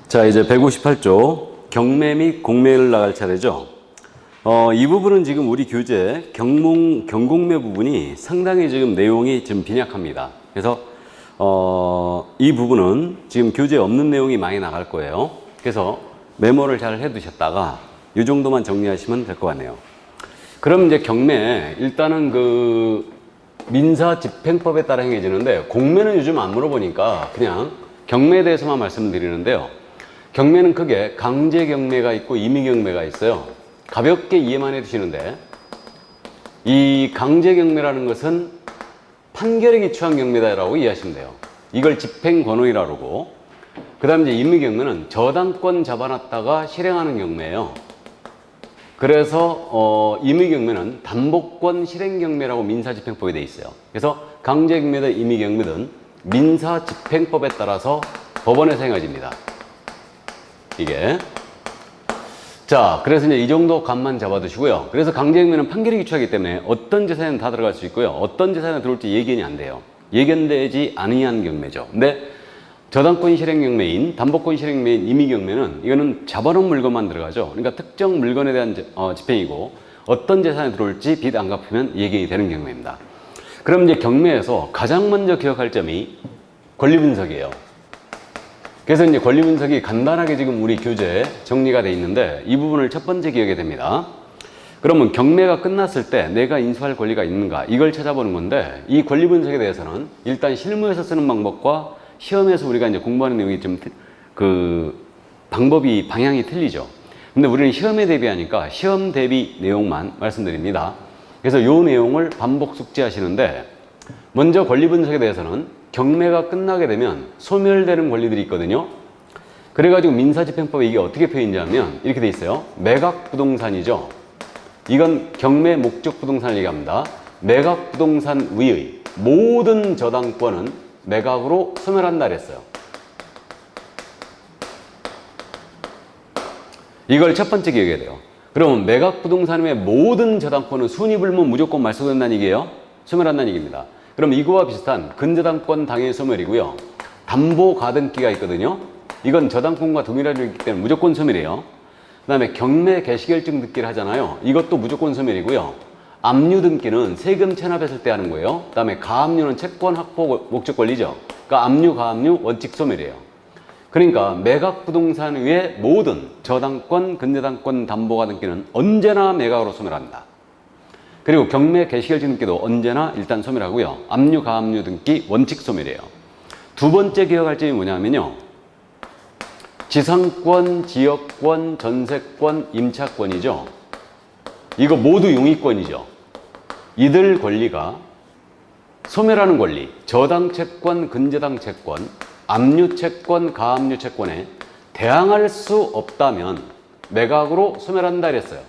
자, 이제 158조 경매 및 공매를 나갈 차례죠. 이 부분은 지금 우리 교재 경공매 부분이 상당히 지금 내용이 좀 빈약합니다. 그래서 이 부분은 지금 교재에 없는 내용이 많이 나갈 거예요. 그래서 메모를 잘 해두셨다가 이 정도만 정리하시면 될 것 같네요. 그럼 이제 경매, 일단은 그 민사집행법에 따라 행해지는데 공매는 요즘 안 물어보니까 그냥 경매에 대해서만 말씀드리는데요. 경매는 크게 강제경매가 있고 임의경매가 있어요. 가볍게 이해만 해두시는데, 이 강제경매라는 것은 판결에 기초한 경매다라고 이해하시면 돼요. 이걸 집행권원이라고 그러고, 그 다음에 이제 임의경매는 저당권 잡아놨다가 실행하는 경매예요. 그래서 임의경매는 담보권 실행경매라고 민사집행법에 돼 있어요. 그래서 강제경매든 임의경매든 민사집행법에 따라서 법원에서 행해집니다. 이게. 자, 그래서 이제 이 정도 감만 잡아두시고요. 그래서 강제경매는 판결이 기초하기 때문에 어떤 재산에는 다 들어갈 수 있고요. 어떤 재산에 들어올지 예견이 안 돼요. 예견되지 아니한 경매죠. 근데 저당권 실행경매인, 담보권 실행경매인, 임의경매는 이거는 잡아놓은 물건만 들어가죠. 그러니까 특정 물건에 대한 집행이고 어떤 재산에 들어올지 빚 안 갚으면 예견이 되는 경매입니다. 그럼 이제 경매에서 가장 먼저 기억할 점이 권리분석이에요. 그래서 이제 권리분석이 간단하게 지금 우리 교재에 정리가 되어 있는데 이 부분을 첫 번째 기억해야 됩니다. 그러면 경매가 끝났을 때 내가 인수할 권리가 있는가 이걸 찾아보는 건데, 이 권리분석에 대해서는 일단 실무에서 쓰는 방법과 시험에서 우리가 이제 공부하는 내용이 좀 방향이 틀리죠. 근데 우리는 시험에 대비하니까 시험 대비 내용만 말씀드립니다. 그래서 이 내용을 반복 숙지하시는데, 먼저 권리분석에 대해서는 경매가 끝나게 되면 소멸되는 권리들이 있거든요. 그래가지고 민사집행법에 이게 어떻게 표현되냐면 이렇게 돼 있어요. 매각부동산이죠. 이건 경매 목적 부동산을 얘기합니다. 매각부동산 위의 모든 저당권은 매각으로 소멸한다 그랬어요. 이걸 첫 번째 기억해야 돼요. 그러면 매각부동산의 모든 저당권은 순위불문 무조건 말소된다는 얘기예요. 소멸한다는 얘기입니다. 그럼 이거와 비슷한 근저당권 당연히 소멸이고요. 담보 가등기가 있거든요. 이건 저당권과 동일하게 있기 때문에 무조건 소멸이에요. 그 다음에 경매 개시결정 등기를 하잖아요. 이것도 무조건 소멸이고요. 압류 등기는 세금 체납했을 때 하는 거예요. 그 다음에 가압류는 채권 확보 목적 권리죠. 그러니까 압류, 가압류 원칙 소멸이에요. 그러니까 매각부동산 외의 모든 저당권, 근저당권, 담보 가등기는 언제나 매각으로 소멸한다. 그리고 경매 개시결정 등기도 언제나 일단 소멸하고요. 압류, 가압류 등기 원칙 소멸이에요. 두 번째 기억할 점이 뭐냐면요. 지상권, 지역권, 전세권, 임차권이죠. 이거 모두 용의권이죠. 이들 권리가 소멸하는 권리, 저당 채권, 근저당 채권, 압류 채권, 가압류 채권에 대항할 수 없다면 매각으로 소멸한다 그랬어요.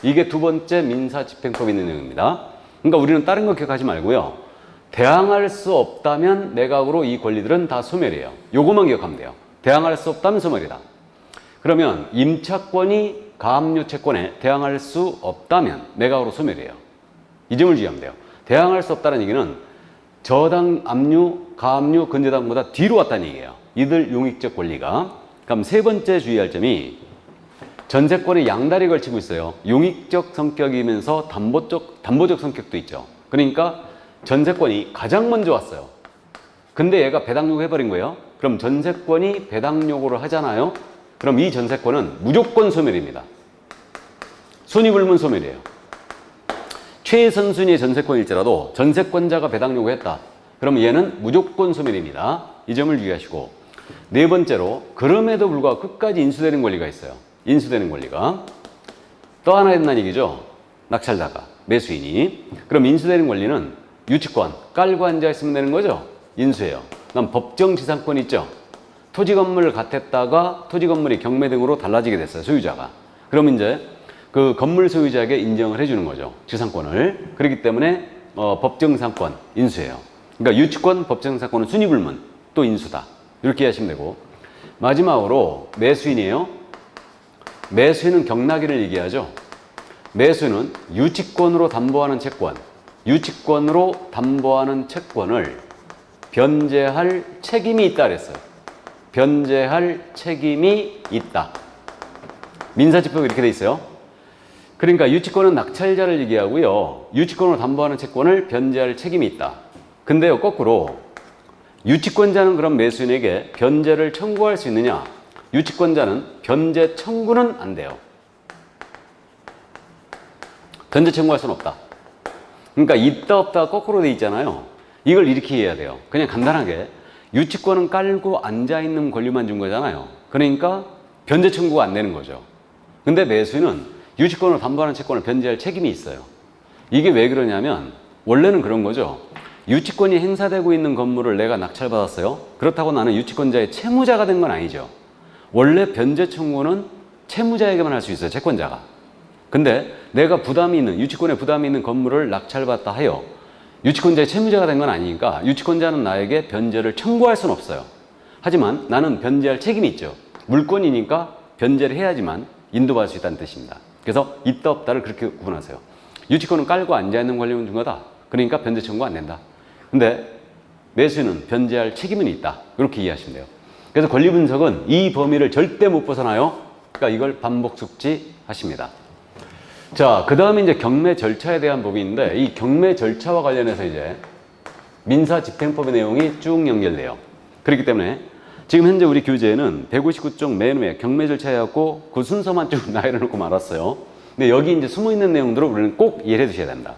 이게 두 번째 민사집행법에 있는 내용입니다. 그러니까 우리는 다른 거 기억하지 말고요. 대항할 수 없다면 매각으로 이 권리들은 다 소멸이에요. 요것만 기억하면 돼요. 대항할 수 없다면 소멸이다. 그러면 임차권이 가압류 채권에 대항할 수 없다면 매각으로 소멸이에요. 이 점을 주의하면 돼요. 대항할 수 없다는 얘기는 저당, 압류, 가압류, 근저당보다 뒤로 왔다는 얘기예요. 이들 용익적 권리가. 그럼 세 번째 주의할 점이 전세권이 양다리 걸치고 있어요. 용익적 성격이면서 담보적 성격도 있죠. 그러니까 전세권이 가장 먼저 왔어요. 근데 얘가 배당 요구해버린 거예요. 그럼 전세권이 배당 요구를 하잖아요. 그럼 이 전세권은 무조건 소멸입니다. 순위불문 소멸이에요. 최선순위의 전세권일지라도 전세권자가 배당 요구했다. 그럼 얘는 무조건 소멸입니다. 이 점을 유의하시고, 네 번째로 그럼에도 불구하고 끝까지 인수되는 권리가 있어요. 인수되는 권리가 또 하나 있는 얘기죠. 낙찰자가, 매수인이. 그럼 인수되는 권리는 유치권, 깔고 앉아있으면 되는 거죠. 인수해요. 그다음 법정지상권 있죠. 토지 건물을 갖댔다가 토지 건물이 경매 등으로 달라지게 됐어요. 소유자가. 그럼 이제 그 건물 소유자에게 인정을 해주는 거죠. 지상권을. 그렇기 때문에 법정상권 인수해요. 그러니까 유치권, 법정상권은 순위불문, 또 인수다. 이렇게 하시면 되고, 마지막으로 매수인이에요. 매수인은 경락이를 얘기하죠. 매수는 유치권으로 담보하는 채권, 유치권으로 담보하는 채권을 변제할 책임이 있다 그랬어요. 변제할 책임이 있다. 민사집행법에 이렇게 돼 있어요. 그러니까 유치권은 낙찰자를 얘기하고요. 유치권으로 담보하는 채권을 변제할 책임이 있다. 근데요, 거꾸로 유치권자는 그럼 매수인에게 변제를 청구할 수 있느냐? 유치권자는 변제 청구는 안 돼요. 변제 청구할 수는 없다. 그러니까 있다 없다 거꾸로 돼 있잖아요. 이걸 이렇게 이해해야 돼요. 그냥 간단하게 유치권은 깔고 앉아있는 권리만 준 거잖아요. 그러니까 변제 청구가 안 되는 거죠. 근데 매수인은 유치권으로 담보하는 채권을 변제할 책임이 있어요. 이게 왜 그러냐면 원래는 그런 거죠. 유치권이 행사되고 있는 건물을 내가 낙찰받았어요. 그렇다고 나는 유치권자의 채무자가 된 건 아니죠. 원래 변제 청구는 채무자에게만 할 수 있어요. 채권자가. 근데 내가 부담이 있는, 유치권에 부담이 있는 건물을 낙찰받았다 하여 유치권자의 채무자가 된 건 아니니까 유치권자는 나에게 변제를 청구할 수는 없어요. 하지만 나는 변제할 책임이 있죠. 물권이니까 변제를 해야지만 인도받을 수 있다는 뜻입니다. 그래서 있다 없다를 그렇게 구분하세요. 유치권은 깔고 앉아있는 권리만 준 거다. 그러니까 변제 청구 안 된다. 근데 매수인은 변제할 책임은 있다. 이렇게 이해하시면 돼요. 그래서 권리 분석은 이 범위를 절대 못 벗어나요. 그러니까 이걸 반복 숙지하십니다. 자, 그 다음에 이제 경매 절차에 대한 법인데 이 경매 절차와 관련해서 이제 민사집행법의 내용이 쭉 연결돼요. 그렇기 때문에 지금 현재 우리 교재에는 159쪽 맨 위에 경매 절차해갖고 그 순서만 쭉 나열해 놓고 말았어요. 근데 여기 이제 숨어 있는 내용들을 우리는 꼭 이해해 두셔야 된다.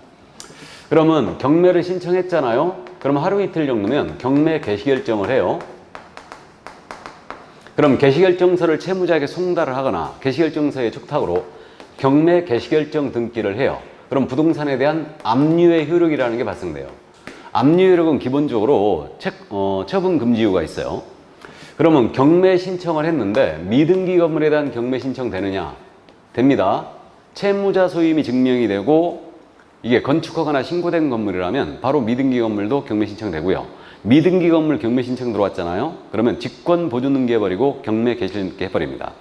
그러면 경매를 신청했잖아요. 그러면 하루 이틀 정도면 경매 개시결정을 해요. 그럼 개시결정서를 채무자에게 송달을 하거나 개시결정서의 촉탁으로 경매 개시결정 등기를 해요. 그럼 부동산에 대한 압류의 효력이라는 게 발생돼요. 압류 효력은 기본적으로 처분 금지 이유가 있어요. 그러면 경매 신청을 했는데 미등기 건물에 대한 경매 신청 되느냐? 됩니다. 채무자 소임이 증명이 되고 이게 건축하거나 신고된 건물이라면 바로 미등기 건물도 경매 신청되고요. 미등기 건물 경매 신청 들어왔잖아요. 그러면 직권 보존 등기해버리고 경매 개시 등기 해버립니다.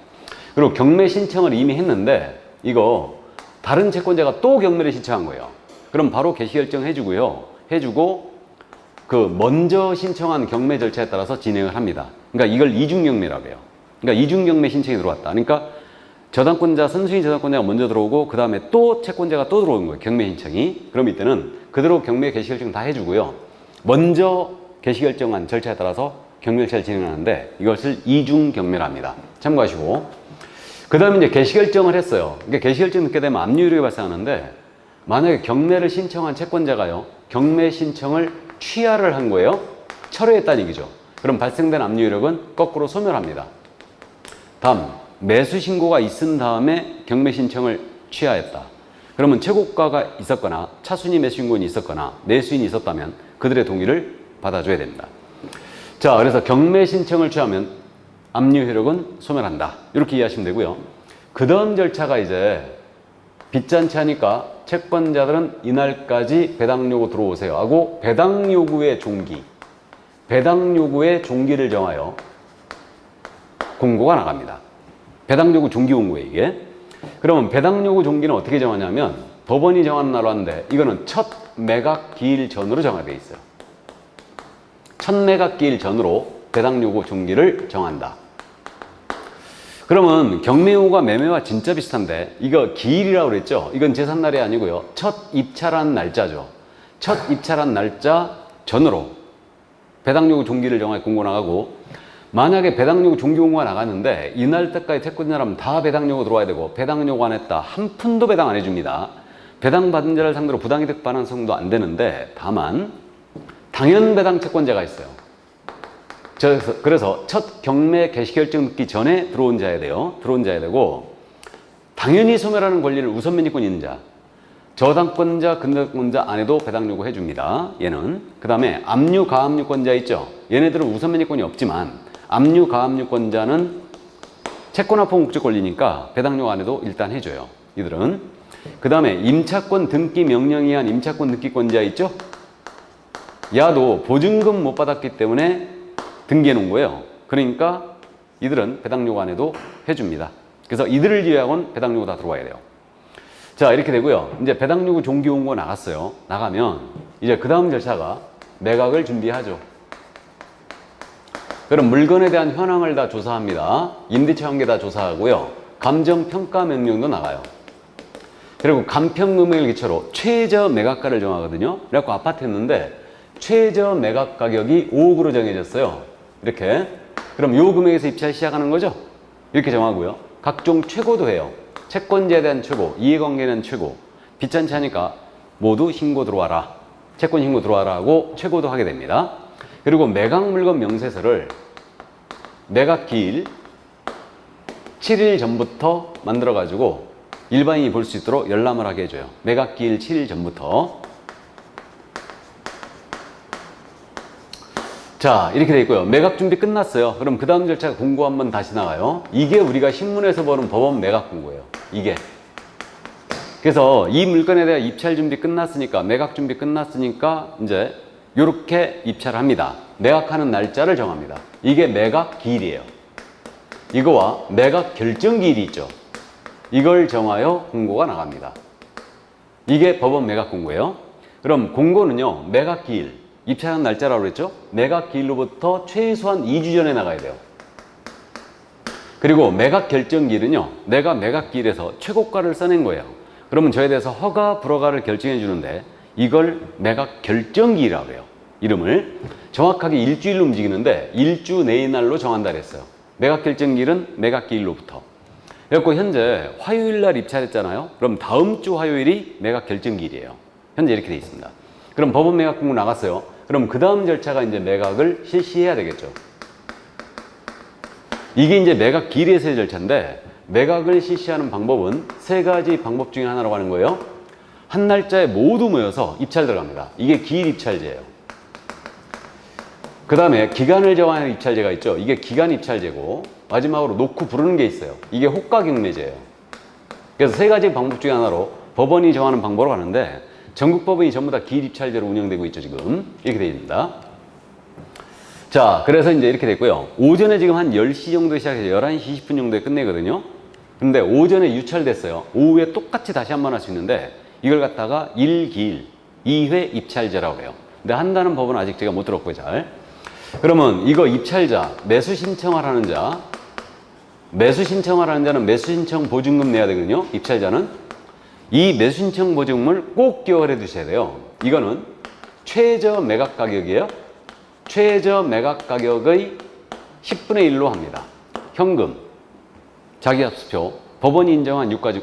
그리고 경매 신청을 이미 했는데 이거 다른 채권자가 또 경매를 신청한 거예요. 그럼 바로 개시 결정 해주고요. 해주고 그 먼저 신청한 경매 절차에 따라서 진행을 합니다. 그러니까 이걸 이중 경매라고 해요. 그러니까 이중 경매 신청이 들어왔다. 그러니까 저당권자, 선수인 저당권자가 먼저 들어오고 그 다음에 또 채권자가 또 들어오는 거예요. 경매 신청이. 그럼 이때는 그대로 경매 개시 결정 다 해주고요. 먼저 개시 결정한 절차에 따라서 경매 절차를 진행하는데 이것을 이중 경매라 합니다. 참고하시고. 그 다음에 이제 개시 결정을 했어요. 그러니까 개시 결정 늦게 되면 압류율이 발생하는데 만약에 경매를 신청한 채권자가요. 경매 신청을 취하를 한 거예요. 철회했다는 얘기죠. 그럼 발생된 압류율은 거꾸로 소멸합니다. 다음, 매수 신고가 있은 다음에 경매 신청을 취하했다. 그러면 최고가가 있었거나 차순위 매수 신고인이 있었거나 내수인이 있었다면 그들의 동의를 받아줘야 됩니다. 자, 그래서 경매 신청을 취하면 압류 효력은 소멸한다. 이렇게 이해하시면 되고요. 그 다음 절차가 이제 빚잔치 하니까 채권자들은 이날까지 배당 요구 들어오세요 하고 배당 요구의 종기, 배당 요구의 종기를 정하여 공고가 나갑니다. 배당 요구 종기 공고에 이게. 그러면 배당 요구 종기는 어떻게 정하냐면 법원이 정하는 날로 하는데 이거는 첫 매각 기일 전으로 정하되어 있어요. 첫 매각 기일 전으로 배당 요구 종기를 정한다. 그러면 경매호가 매매와 진짜 비슷한데 이거 기일이라고 그랬죠. 이건 제삿날이 아니고요. 첫 입찰한 날짜죠. 첫 입찰한 날짜 전으로 배당 요구 종기를 정하여 공고 나가고 만약에 배당 요구 종기 공고가 나갔는데 이날 때까지 채권자라면 다 배당 요구 들어와야 되고 배당 요구 안 했다. 한 푼도 배당 안 해줍니다. 배당 받은 자를 상대로 부당이득 반환성도 안 되는데 다만 당연 배당 채권자가 있어요. 그래서 첫 경매 개시 결정 늦기 전에 들어온 자야 돼요. 들어온 자야 되고 당연히 소멸하는 권리를 우선 면리권이 있는 자. 저당권자, 근저당권자 안에도 배당 요구 해줍니다. 얘는. 그 다음에 압류, 가압류권자 있죠. 얘네들은 우선 면리권이 없지만 압류, 가압류권자는 채권합법 목적 권리니까 배당 요구 안에도 일단 해줘요. 이들은. 그 다음에 임차권 등기 명령에 의한 임차권 등기권자 있죠. 야도 보증금 못 받았기 때문에 등기해 놓은 거예요. 그러니까 이들은 배당 요구 안에도 해줍니다. 그래서 이들을 제외하고는 배당 요구 다 들어와야 돼요. 자, 이렇게 되고요. 이제 배당 요구 종기 공고 나갔어요. 나가면 이제 그 다음 절차가 매각을 준비하죠. 그럼 물건에 대한 현황을 다 조사합니다. 임대차 관계 다 조사하고요. 감정평가 명령도 나가요. 그리고 감평금액을 기초로 최저 매각가를 정하거든요. 그래갖고 아파트였는데 최저 매각 가격이 5억으로 정해졌어요. 이렇게. 그럼 요 금액에서 입찰 시작하는 거죠. 이렇게 정하고요. 각종 최고도 해요. 채권자에 대한 최고, 이해관계에 대한 최고. 비싼 차니까 모두 신고 들어와라. 채권 신고 들어와라 하고 최고도 하게 됩니다. 그리고 매각 물건 명세서를 매각 기일 7일 전부터 만들어 가지고 일반인이 볼 수 있도록 열람을 하게 해줘요. 매각 기일 7일 전부터. 자, 이렇게 돼 있고요. 매각 준비 끝났어요. 그럼 그 다음 절차가 공고 한번 다시 나가요. 이게 우리가 신문에서 보는 법원 매각 공고예요. 이게. 그래서 이 물건에 대한 입찰 준비 끝났으니까, 매각 준비 끝났으니까 이제 이렇게 입찰을 합니다. 매각하는 날짜를 정합니다. 이게 매각 기일이에요. 이거와 매각 결정 기일이 있죠. 이걸 정하여 공고가 나갑니다. 이게 법원 매각 공고예요. 그럼 공고는요, 매각 기일, 입찰하는 날짜라고 그랬죠? 매각 기일로부터 최소한 2주 전에 나가야 돼요. 그리고 매각 결정 기일은요, 내가 매각 기일에서 최고가를 써낸 거예요. 그러면 저에 대해서 허가, 불허가를 결정해 주는데 이걸 매각 결정 기일이라고 해요. 이름을 정확하게 일주일로 움직이는데 일주 내의 날로 정한다 그랬어요. 매각 결정 기일은 매각 기일로부터. 그래서 현재 화요일 날 입찰했잖아요. 그럼 다음 주 화요일이 매각 결정 기일이에요. 현재 이렇게 돼 있습니다. 그럼 법원 매각 공고 나갔어요. 그럼 그 다음 절차가 이제 매각을 실시해야 되겠죠. 이게 이제 매각 기일에서의 절차인데, 매각을 실시하는 방법은 세 가지 방법 중에 하나라고 하는 거예요. 한 날짜에 모두 모여서 입찰 들어갑니다. 이게 기일 입찰제예요. 그 다음에 기간을 정하는 입찰제가 있죠. 이게 기간 입찰제고, 마지막으로 놓고 부르는 게 있어요. 이게 호가경매제예요. 그래서 세 가지 방법 중에 하나로 법원이 정하는 방법으로 가는데, 전국 법원이 전부 다 기일 입찰제로 운영되고 있죠. 지금 이렇게 되어 있습니다. 자, 그래서 이제 이렇게 됐고요. 오전에 지금 한 10시 정도에 시작해서 11시 20분 정도에 끝내거든요. 근데 오전에 유찰됐어요. 오후에 똑같이 다시 한 번 할 수 있는데, 이걸 갖다가 1기일 2회 입찰제라고 해요. 근데 한다는 법은 아직 제가 못 들었고요. 잘. 그러면 이거 입찰자, 매수 신청을 하는 자, 매수 신청을 하는 자는 매수 신청 보증금 내야 되거든요. 입찰자는. 이 매수 신청 보증금을 꼭 기억을 해 두셔야 돼요. 이거는 최저 매각 가격이에요. 최저 매각 가격의 10분의 1로 합니다. 현금, 자기합수표, 법원이 인정한 유가지,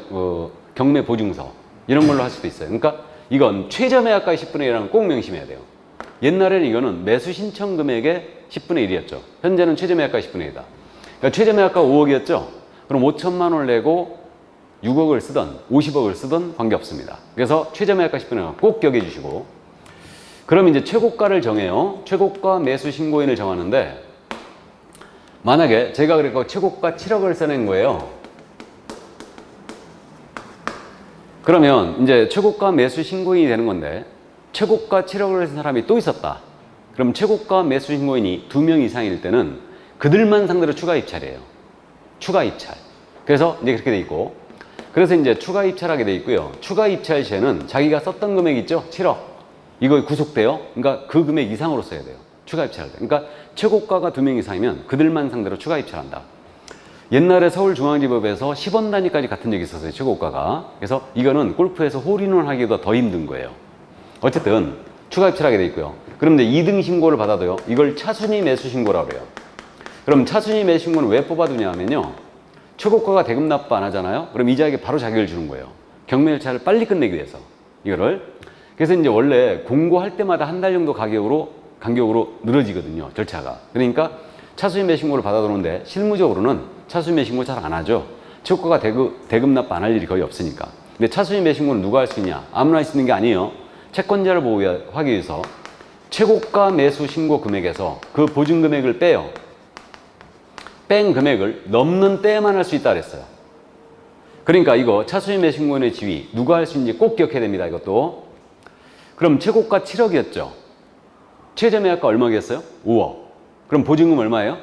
경매 보증서, 이런 걸로 할 수도 있어요. 그러니까 이건 최저 매각가의 10분의 1이라는 꼭 명심해야 돼요. 옛날에는 이거는 매수 신청 금액의 10분의 1이었죠. 현재는 최저 매각가의 10분의 1이다. 그러니까 최저 매각가 5억이었죠. 그럼 5천만 원을 내고 6억을 쓰든 50억을 쓰든 관계없습니다. 그래서 최저 매각가 10분의 1 꼭 기억해 주시고, 그럼 이제 최고가를 정해요. 최고가 매수 신고인을 정하는데, 만약에 제가 그러니까 최고가 7억을 써낸 거예요. 그러면 이제 최고가 매수 신고인이 되는 건데, 최고가 7억을 쓴 사람이 또 있었다. 그럼 최고가 매수 신고인이 2명 이상일 때는 그들만 상대로 추가 입찰이에요. 추가 입찰. 그래서 이제 그렇게 돼 있고, 그래서 이제 추가 입찰하게 돼 있고요. 추가 입찰 시에는 자기가 썼던 금액 있죠? 7억. 이거 구속돼요. 그러니까 그 금액 이상으로 써야 돼요. 추가 입찰할 때. 그러니까 최고가가 2명 이상이면 그들만 상대로 추가 입찰한다. 옛날에 서울중앙지법에서 10원 단위까지 같은 적이 있었어요. 최고가가. 그래서 이거는 골프에서 홀인원 하기보다 더 힘든 거예요. 어쨌든 추가 입찰하게 돼 있고요. 그런데 2등 신고를 받아도요, 이걸 차순위 매수 신고라고 해요. 그럼 차순위 매수 신고는 왜 뽑아두냐 하면요, 최고가가 대금 납부 안 하잖아요. 그럼 이자에게 바로 자격을 주는 거예요. 경매 절차를 빨리 끝내기 위해서. 이거를. 그래서 이제 원래 공고할 때마다 한 달 정도 간격으로 늘어지거든요. 절차가. 그러니까 차순위 매수 신고를 받아두는데, 실무적으로는 차순위 매수 신고 잘 안 하죠. 최고가가 대금 납부 안 할 일이 거의 없으니까. 근데 차순위 매수 신고는 누가 할 수 있냐? 아무나 할 수 있는 게 아니에요. 채권자를 보호하기 위해서 최고가 매수 신고 금액에서 그 보증 금액을 빼요. 뺀 금액을 넘는 때에만 할 수 있다 그랬어요. 그러니까 이거 차순위 매수 신고인의 지위 누가 할 수 있는지 꼭 기억해야 됩니다. 이것도. 그럼 최고가 7억이었죠. 최저 매각가 얼마겠어요? 5억. 그럼 보증금 얼마예요?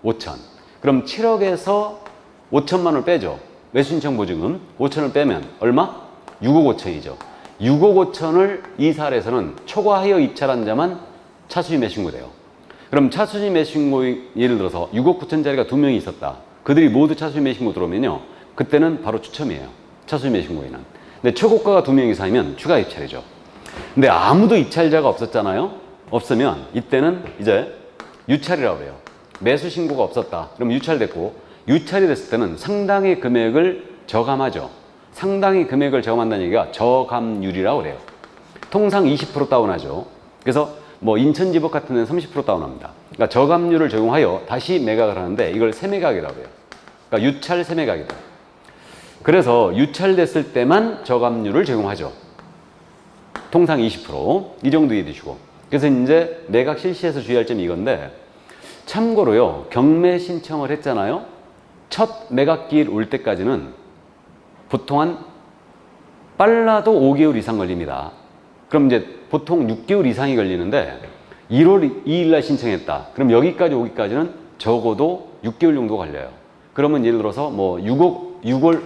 5천. 그럼 7억에서 5천만 원을 빼죠. 매수 신청 보증금 5천을 빼면 얼마? 6억 5천이죠. 6억 5천을 이 사례에서는 초과하여 입찰한 자만 차순위 매수 신고돼요. 그럼 차수지 매수신고 예를 들어서 6억 9천짜리가 2명이 있었다. 그들이 모두 차수지 매수신고 들어오면요. 그때는 바로 추첨이에요. 차수지 매수신고에는. 근데 최고가가 2명 이상이면 추가 입찰이죠. 근데 아무도 입찰자가 없었잖아요. 없으면 이때는 이제 유찰이라고 해요. 매수 신고가 없었다. 그럼 유찰됐고, 유찰이 됐을 때는 상당히 금액을 저감하죠. 상당히 금액을 저감한다는 얘기가 저감률이라고 그래요. 통상 20% 다운하죠. 그래서 뭐 인천지법 같은 데는 30% 다운합니다. 그러니까 저감률을 적용하여 다시 매각을 하는데 이걸 세매각이라고 해요. 그러니까 유찰 세매각이다. 그래서 유찰됐을 때만 저감률을 적용하죠. 통상 20%. 이 정도 이해되시고. 그래서 이제 매각 실시에서 주의할 점이 이건데, 참고로요, 경매 신청을 했잖아요. 첫 매각기일 올 때까지는 보통 한 빨라도 5개월 이상 걸립니다. 그럼 이제 보통 6개월 이상이 걸리는데 1월 2일 날 신청했다. 그럼 여기까지 오기까지는 적어도 6개월 정도 걸려요. 그러면 예를 들어서 뭐 6월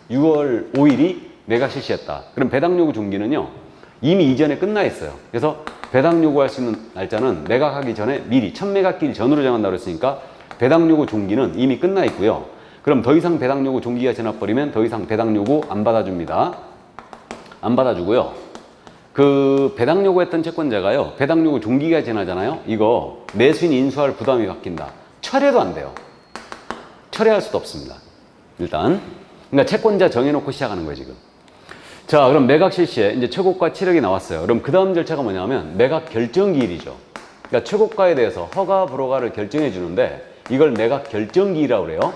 5일이 매각 실시했다. 그럼 배당 요구 중기는요, 이미 이전에 끝나 있어요. 그래서 배당 요구할 수 있는 날짜는 매각하기 전에 미리 첫 매각기일 전으로 정한다고 했으니까 배당 요구 종기는 이미 끝나 있고요. 그럼 더 이상 배당 요구 종기가 지나버리면 더 이상 배당 요구 안 받아줍니다. 안 받아주고요. 그 배당 요구했던 채권자가요, 배당 요구 종기가 지나잖아요. 이거 매수인 인수할 부담이 바뀐다. 철회도 안 돼요. 철회할 수도 없습니다. 일단 그러니까 채권자 정해놓고 시작하는 거예요 지금. 자, 그럼 매각 실시에 이제 최고가 7억이 나왔어요. 그럼 그 다음 절차가 뭐냐면 매각 결정기일이죠. 그러니까 최고가에 대해서 허가 불허가를 결정해 주는데 이걸 매각 결정기일이라고 그래요.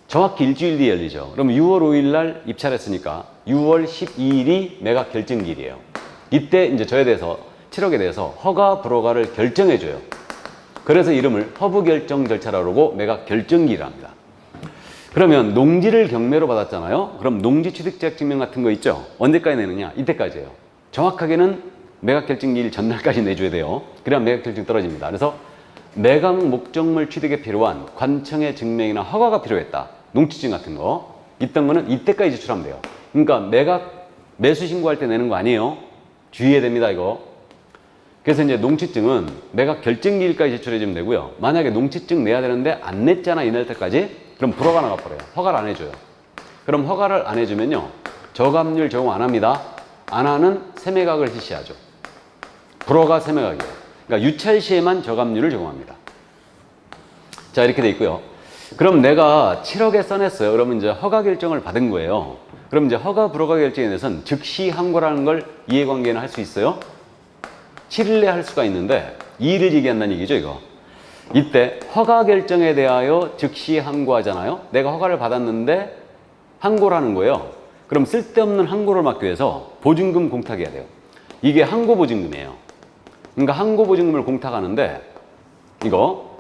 정확히 일주일 뒤에 열리죠. 그럼 6월 5일 날 입찰했으니까 6월 12일이 매각 결정기일이에요. 이때 이제 저에 대해서 7억에 대해서 허가 불허가를 결정해 줘요. 그래서 이름을 허브 결정 절차라고 그러고 매각 결정기일이라 합니다. 그러면 농지를 경매로 받았잖아요. 그럼 농지 취득자격 증명 같은 거 있죠. 언제까지 내느냐? 이때까지예요. 정확하게는 매각 결정기일 전날까지 내줘야 돼요. 그래야 매각 결정 떨어집니다. 그래서 매각 목적물 취득에 필요한 관청의 증명이나 허가가 필요했다. 농지증 같은 거 있던 거는 이때까지 제출하면 돼요. 그러니까 매각 매수 신고할 때 내는 거 아니에요. 주의해야 됩니다 이거. 그래서 이제 농지증은 매각 결정기일까지 제출해주면 되고요. 만약에 농지증 내야 되는데 안 냈잖아 이날 때까지, 그럼 불허가 나가버려요. 허가를 안 해줘요. 그럼 허가를 안 해주면요, 저감률 적용 안 합니다. 안 하는 세매각을 실시하죠. 불허가 세매각이에요. 그러니까 유찰 시에만 저감률을 적용합니다. 자, 이렇게 돼 있고요. 그럼 내가 7억에 써냈어요. 그러면 이제 허가 결정을 받은 거예요. 그럼 이제 허가 불허가 결정에 대해서는 즉시 항고라는 걸 이해관계는 할 수 있어요. 7일 내에 할 수가 있는데 2일을 얘기한다는 얘기죠 이거. 이때 허가 결정에 대하여 즉시 항고하잖아요. 내가 허가를 받았는데 항고라는 거예요. 그럼 쓸데없는 항고를 막기 위해서 보증금 공탁해야 돼요. 이게 항고 보증금이에요. 그러니까 항고 보증금을 공탁하는데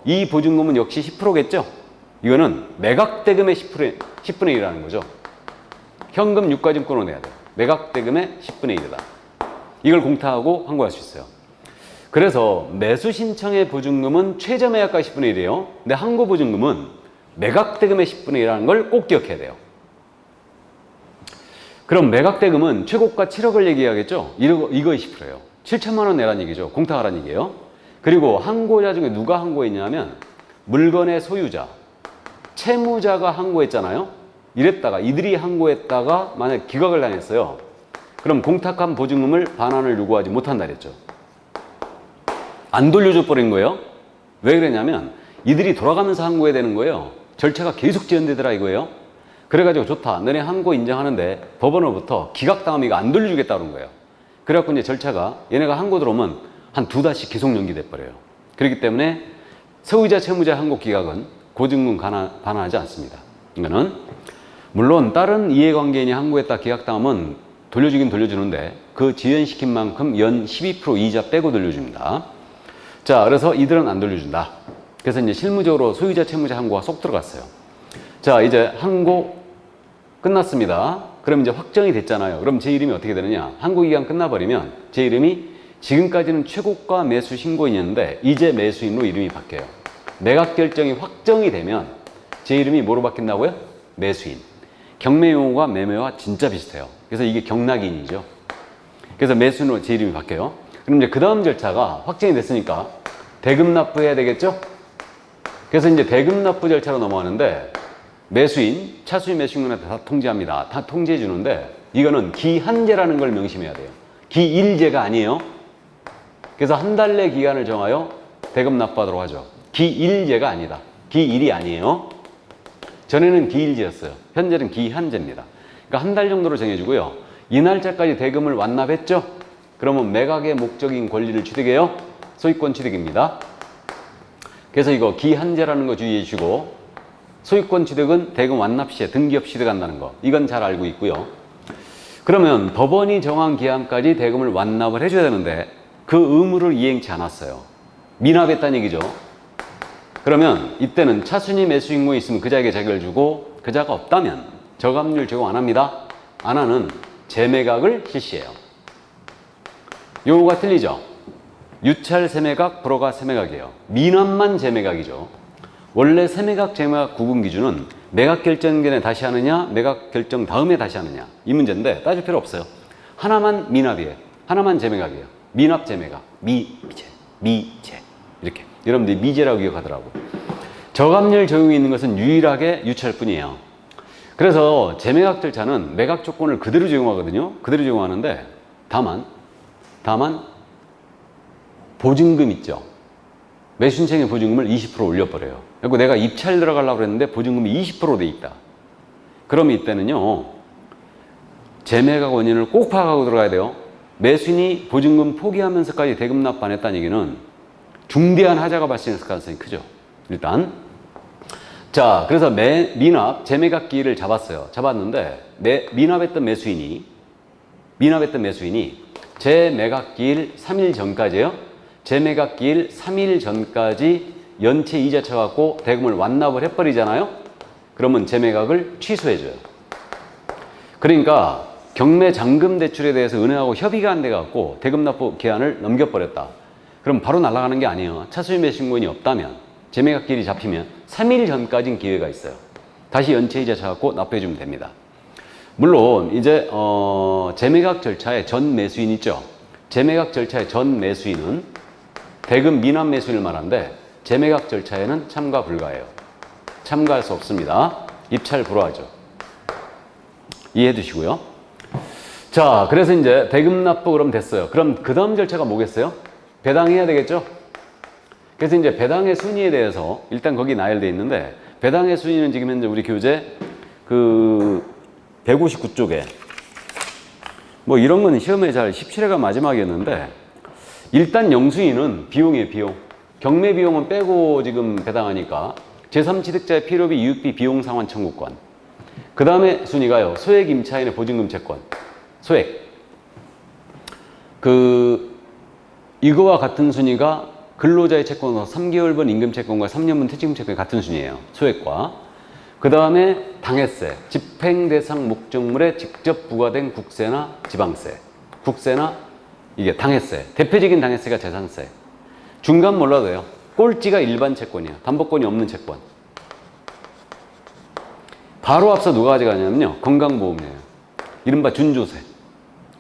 이 보증금은 역시 10%겠죠. 이거는 매각대금의 10분의 1이라는 거죠. 현금 유가증권으로 내야 돼요. 매각대금의 10분의 1이다. 이걸 공탁하고 항고할 수 있어요. 그래서 매수 신청의 보증금은 최저 매각가 10분의 1이에요. 근데 항고 보증금은 매각대금의 10분의 1이라는 걸 꼭 기억해야 돼요. 그럼 매각대금은 최고가 7억을 얘기하겠죠? 이거의 10%예요. 7천만 원 내라는 얘기죠. 공탁하라는 얘기예요. 그리고 항고자 중에 누가 항고했냐면 물건의 소유자, 채무자가 항고했잖아요. 이들이 항고했다가 만약 기각을 당했어요. 그럼 공탁한 보증금을 반환을 요구하지 못한다 그랬죠. 안 돌려줘 버린 거예요. 왜 그러냐면 이들이 돌아가면서 항고해야 되는 거예요. 절차가 계속 지연되더라 이거예요. 그래가지고 좋다. 너네 항고 인정하는데 법원으로부터 기각당하면 이거 안 돌려주겠다 그런 거예요. 그래갖고 이제 절차가 얘네가 항고 들어오면 한 2달씩 계속 연기돼 버려요. 그렇기 때문에 소유자 채무자 항고 기각은 보증금 반환하지 않습니다. 이거는 물론 다른 이해관계인이 항고했다 기각당하면 돌려주긴 돌려주는데 그 지연시킨 만큼 연 12% 이자 빼고 돌려줍니다. 자, 그래서 이들은 안 돌려준다. 그래서 이제 실무적으로 소유자 채무자 항고가 쏙 들어갔어요. 자, 이제 항고 끝났습니다. 그럼 이제 확정이 됐잖아요. 그럼 제 이름이 어떻게 되느냐? 항고 기간 끝나버리면 제 이름이 지금까지는 최고가 매수 신고인이었는데 이제 매수인으로 이름이 바뀌어요. 매각 결정이 확정이 되면 제 이름이 뭐로 바뀐다고요? 매수인. 경매 용어가 매매와 진짜 비슷해요. 그래서 이게 경락인이죠. 그래서 매수인으로 제 이름이 바뀌어요. 그럼 이제 그 다음 절차가 확정이 됐으니까 대금 납부해야 되겠죠? 그래서 이제 대금 납부 절차로 넘어가는데 매수인, 차수인 매수인한테 다 통지합니다. 다 통지해 주는데 이거는 기한제라는 걸 명심해야 돼요. 기일제가 아니에요. 그래서 한 달 내 기간을 정하여 대금 납부하도록 하죠. 기일제가 아니다. 기일이 아니에요. 전에는 기일제였어요. 현재는 기한제입니다. 그러니까 한 달 정도로 정해주고요. 이 날짜까지 대금을 완납했죠? 그러면 매각의 목적인 권리를 취득해요. 소유권 취득입니다. 그래서 이거 기한제라는 거 주의해 주시고 소유권 취득은 대금 완납 시에 등기 없이 취득한다는 거. 이건 잘 알고 있고요. 그러면 법원이 정한 기한까지 대금을 완납을 해줘야 되는데 그 의무를 이행치 않았어요. 미납했다는 얘기죠. 그러면 이때는 차순위 매수인공이 있으면 그자에게 자격을 주고 그자가 없다면 저감률 제공 안 합니다. 안 하는 재매각을 실시해요. 요거가 틀리죠. 유찰 세매각, 불허가 세매각이에요. 미납만 재매각이죠. 원래 세매각, 재매각 구분 기준은 매각 결정 전에 다시 하느냐, 매각 결정 다음에 다시 하느냐 이 문제인데 따질 필요 없어요. 하나만 미납이에요. 하나만 재매각이에요. 미납, 재매각, 미제, 미제 이렇게 여러분들이 미제라고 기억하더라고. 저감률 적용이 있는 것은 유일하게 유찰뿐이에요. 그래서 재매각 절차는 매각 조건을 그대로 적용하거든요. 그대로 적용하는데 다만 보증금 있죠. 매수인청의 보증금을 20% 올려버려요. 그리고 내가 입찰 들어가려고 했는데 보증금이 20% 돼 있다. 그럼 이때는요. 재매각 원인을 꼭 파악하고 들어가야 돼요. 매수인이 보증금 포기하면서까지 대금 납부 안 했다는 얘기는 중대한 하자가 발생했을 가능성이 크죠. 일단 자, 그래서 미납, 재매각 기일을 잡았어요. 잡았는데 미납했던 매수인이 재매각 기일 3일 전까지요. 재매각 기일 3일 전까지 연체 이자 쳐갖고 대금을 완납을 해버리잖아요. 그러면 재매각을 취소해줘요. 그러니까 경매 잔금 대출에 대해서 은행하고 협의가 안 돼갖고 대금 납부 기한을 넘겨버렸다. 그럼 바로 날아가는 게 아니에요. 차수인 매수인권이 없다면 재매각 기일이 잡히면 3일 전까지는 기회가 있어요. 다시 연체 이자 쳐갖고 납부해주면 됩니다. 물론 이제 재매각 절차의 전 매수인 있죠. 재매각 절차의 전 매수인은 대금 미납 매수인을 말하는데 재매각 절차에는 참가 불가해요. 참가할 수 없습니다. 입찰 불허하죠. 이해해 두시고요. 자, 그래서 이제 대금 납부 그럼 됐어요. 그럼 그 다음 절차가 뭐겠어요? 배당해야 되겠죠? 그래서 이제 배당의 순위에 대해서 일단 거기 나열되어 있는데 배당의 순위는 지금 현재 우리 교재 그 159쪽에 뭐 이런 건 시험에 잘 17회가 마지막이었는데 일단 영순위는 비용이에요. 비용. 경매 비용은 빼고 지금 배당하니까 제3취득자의 필요비, 이익비, 비용 상환 청구권. 그 다음에 순위가요. 소액 임차인의 보증금 채권. 소액. 이거와 같은 순위가 근로자의 채권으로 3개월분 임금 채권과 3년분 퇴직금 채권이 같은 순위예요. 소액과. 그 다음에 당해세. 집행 대상 목적물에 직접 부과된 국세나 지방세. 국세나 이게 당해세. 대표적인 당해세가 재산세. 중간 몰라도 돼요. 꼴찌가 일반 채권이야. 담보권이 없는 채권. 바로 앞서 누가 가져가냐면요. 건강보험료예요. 이른바 준조세.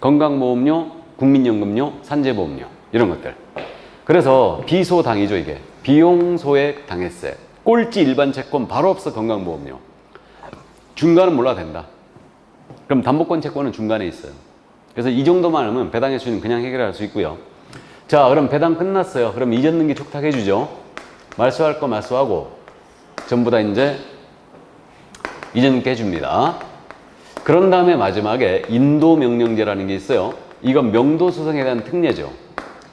건강보험료, 국민연금료, 산재보험료. 이런 것들. 그래서 비소당이죠, 이게. 비용소액 당해세. 꼴찌 일반 채권 바로 앞서 건강보험료. 중간은 몰라도 된다. 그럼 담보권 채권은 중간에 있어요. 그래서 이 정도만 하면 배당의 수는 그냥 해결할 수 있고요. 자, 그럼 배당 끝났어요. 그럼 이전 등기 촉탁해 주죠. 말소할 거 말소하고 전부 다 이제 이전 등기 해줍니다. 그런 다음에 마지막에 인도명령제라는 게 있어요. 이건 명도소송에 대한 특례죠.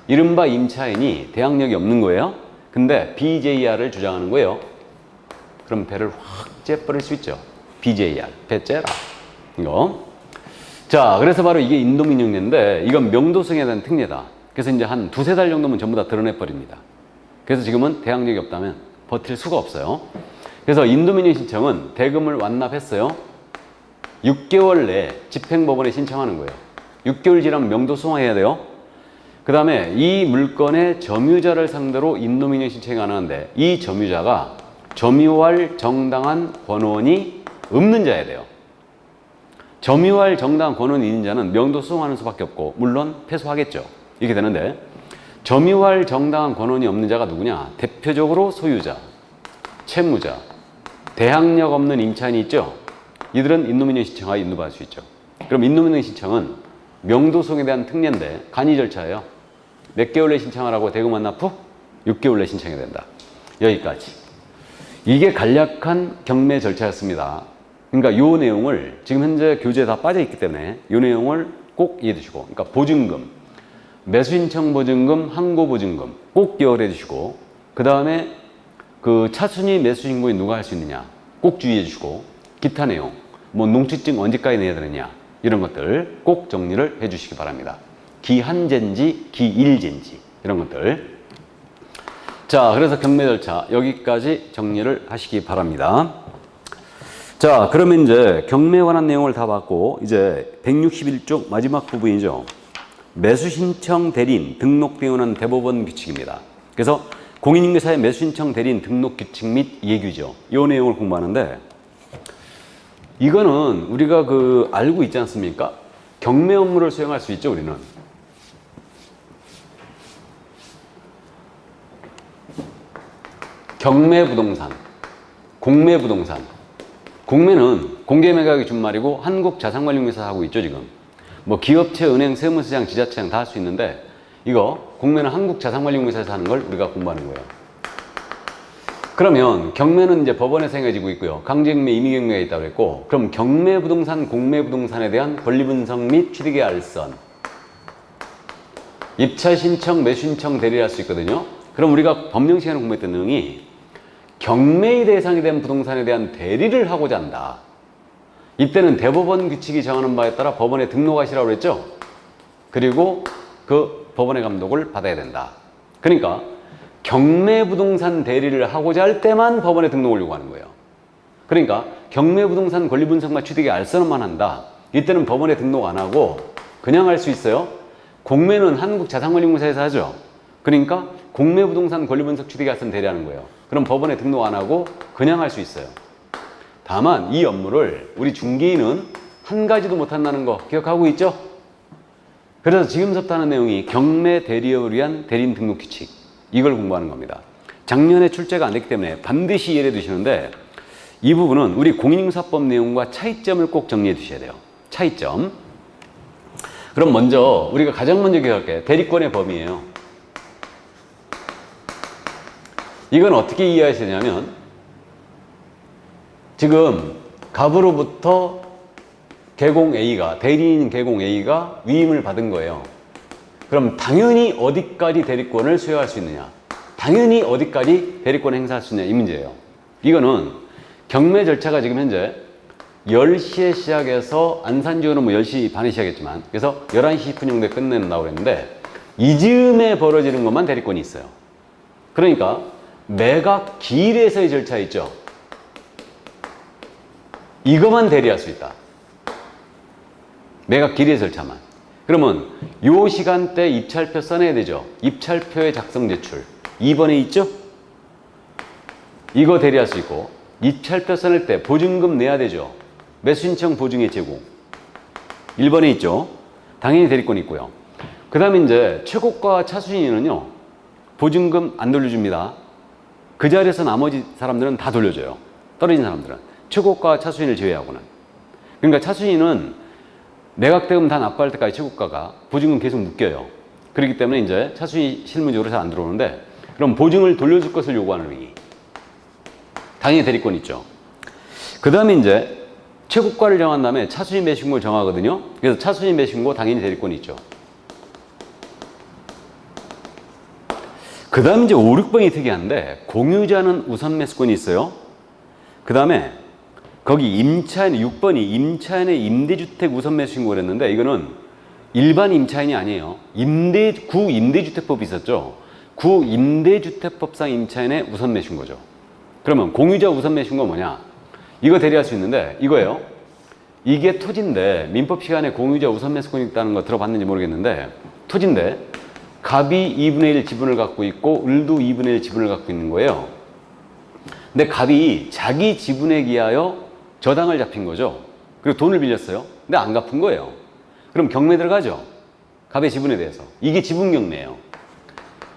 이른바 임차인이 대항력이 없는 거예요. 근데 BJR을 주장하는 거예요. 그럼 배를 확 째버릴 수 있죠. BJR, 배 째라. 이거. 자, 그래서 바로 이게 인도명령제인데 이건 명도소송에 대한 특례다. 그래서 이제 한 두세 달 정도면 전부 다 드러내버립니다. 그래서 지금은 대항력이 없다면 버틸 수가 없어요. 그래서 인도명령 신청은 대금을 완납했어요. 6개월 내에 집행법원에 신청하는 거예요. 6개월 지나면 명도소송해야 돼요. 그 다음에 이 물건의 점유자를 상대로 인도명령 신청이 가능한데 이 점유자가 점유할 정당한 권한이 없는 자여야 돼요. 점유할 정당한 권한이 있는 자는 명도소송하는 수밖에 없고 물론 패소하겠죠. 이렇게 되는데 점유할 정당한 권한이 없는 자가 누구냐? 대표적으로 소유자, 채무자, 대항력 없는 임차인이 있죠? 이들은 인노민용 신청하여 인도받을 수 있죠. 그럼 인노민용 신청은 명도소송에 대한 특례인데 간이 절차예요. 몇 개월 내에 신청하라고 대금만 납부? 6개월 내에 신청해야 된다. 여기까지. 이게 간략한 경매 절차였습니다. 그러니까 이 내용을 지금 현재 교재에 다 빠져 있기 때문에 이 내용을 꼭 이해해 두시고, 그러니까 보증금, 매수신청 보증금, 항고 보증금 꼭 기억을 해 두시고, 그 다음에 그 차순위 매수신고에 누가 할 수 있느냐 꼭 주의해 주시고, 기타 내용, 뭐 농취증 언제까지 내야 되느냐 이런 것들 꼭 정리를 해 주시기 바랍니다. 기한제인지 기일제인지 이런 것들. 자, 그래서 경매 절차 여기까지 정리를 하시기 바랍니다. 자, 그러면 이제 경매에 관한 내용을 다 봤고, 이제 161쪽 마지막 부분이죠. 매수신청 대리인 등록 대우는 대법원 규칙입니다. 그래서 공인중개사의 매수신청 대리인 등록 규칙 및 예규죠. 이 내용을 공부하는데, 이거는 우리가 알고 있지 않습니까? 경매 업무를 수행할 수 있죠, 우리는. 경매 부동산, 공매 부동산. 공매는 공개매각이 준말이고 한국자산관리공사에서 하고 있죠, 지금. 뭐 기업체, 은행, 세무시장, 지자체장 다 할 수 있는데, 이거 공매는 한국자산관리공사에서 하는 걸 우리가 공부하는 거예요. 그러면 경매는 이제 법원에서 행해지고 있고요. 강제경매, 임의경매가 있다고 했고, 그럼 경매 부동산, 공매 부동산에 대한 권리 분석 및 취득의 알선, 입찰 신청, 매수 신청 대리할 수 있거든요. 그럼 우리가 법령 시간에 공부했던 내용이 경매의 대상이 된 부동산에 대한 대리를 하고자 한다. 이때는 대법원 규칙이 정하는 바에 따라 법원에 등록하시라고 그랬죠. 그리고 그 법원의 감독을 받아야 된다. 그러니까 경매 부동산 대리를 하고자 할 때만 법원에 등록을 요구하는 거예요. 그러니까 경매 부동산 권리 분석과 취득의 알선만 한다. 이때는 법원에 등록 안 하고 그냥 할 수 있어요. 공매는 한국자산관리공사에서 하죠. 그러니까 공매 부동산 권리 분석 취득의 알선 대리하는 거예요. 그럼 법원에 등록 안 하고 그냥 할 수 있어요. 다만 이 업무를 우리 중개인은 한 가지도 못 한다는 거 기억하고 있죠? 그래서 지금부터 하는 내용이 경매 대리업을 위한 대리인 등록 규칙, 이걸 공부하는 겁니다. 작년에 출제가 안 됐기 때문에 반드시 이해해 두시는데, 이 부분은 우리 공인중개사법 내용과 차이점을 꼭 정리해 두셔야 돼요. 차이점. 그럼 먼저 우리가 가장 먼저 기억할 게 대리권의 범위예요. 이건 어떻게 이해하셔야 되냐면, 지금 갑으로부터 개공 A가, 대리인 개공 A가 위임을 받은 거예요. 그럼 당연히 어디까지 대리권을 수여할 수 있느냐, 당연히 어디까지 대리권을 행사할 수 있느냐, 이 문제예요. 이거는 경매 절차가 지금 현재 10시에 시작해서 안산지구는 뭐 10시 반에 시작했지만, 그래서 11시 10분 정도에 끝낸다고 그랬는데, 이즈음에 벌어지는 것만 대리권이 있어요. 그러니까 매각 기일에서의 절차 있죠. 이것만 대리할 수 있다. 매각 기일의 절차만. 그러면 요 시간대 입찰표 써내야 되죠. 입찰표의 작성 제출 2번에 있죠. 이거 대리할 수 있고, 입찰표 써낼 때 보증금 내야 되죠. 매수신청 보증의 제공 1번에 있죠. 당연히 대리권이 있고요. 그 다음에 이제 최고가 차순위는요, 보증금 안 돌려줍니다. 그 자리에서 나머지 사람들은 다 돌려줘요. 떨어진 사람들은. 최고가 차순위를 제외하고는. 그러니까 차순위는 매각대금 다 납부할 때까지 최고가가 보증금 계속 묶여요. 그렇기 때문에 이제 차순위 실무적으로 잘 안 들어오는데, 그럼 보증을 돌려줄 것을 요구하는 행위, 당연히 대리권 있죠. 그 다음에 이제 최고가를 정한 다음에 차순위 매수신고를 정하거든요. 그래서 차순위 매수신고 당연히 대리권이 있죠. 그 다음에 이제 5, 6번이 특이한데, 공유자는 우선 매수권이 있어요. 그 다음에 거기 임차인 6번이 임차인의 임대주택 우선 매수 신고를 했는데, 이거는 일반 임차인이 아니에요. 구임대주택법이 있었죠. 구임대주택법상 임차인의 우선 매수 신고죠. 그러면 공유자 우선 매수 신고가 뭐냐? 이거 대리할 수 있는데 이거예요. 이게 토지인데, 민법 시간에 공유자 우선 매수권이 있다는 거 들어봤는지 모르겠는데, 토지인데 갑이 2분의 1 지분을 갖고 있고 을도 2분의 1 지분을 갖고 있는 거예요. 근데 갑이 자기 지분에 기하여 저당을 잡힌 거죠. 그리고 돈을 빌렸어요. 근데 안 갚은 거예요. 그럼 경매 들어가죠. 갑의 지분에 대해서. 이게 지분 경매예요.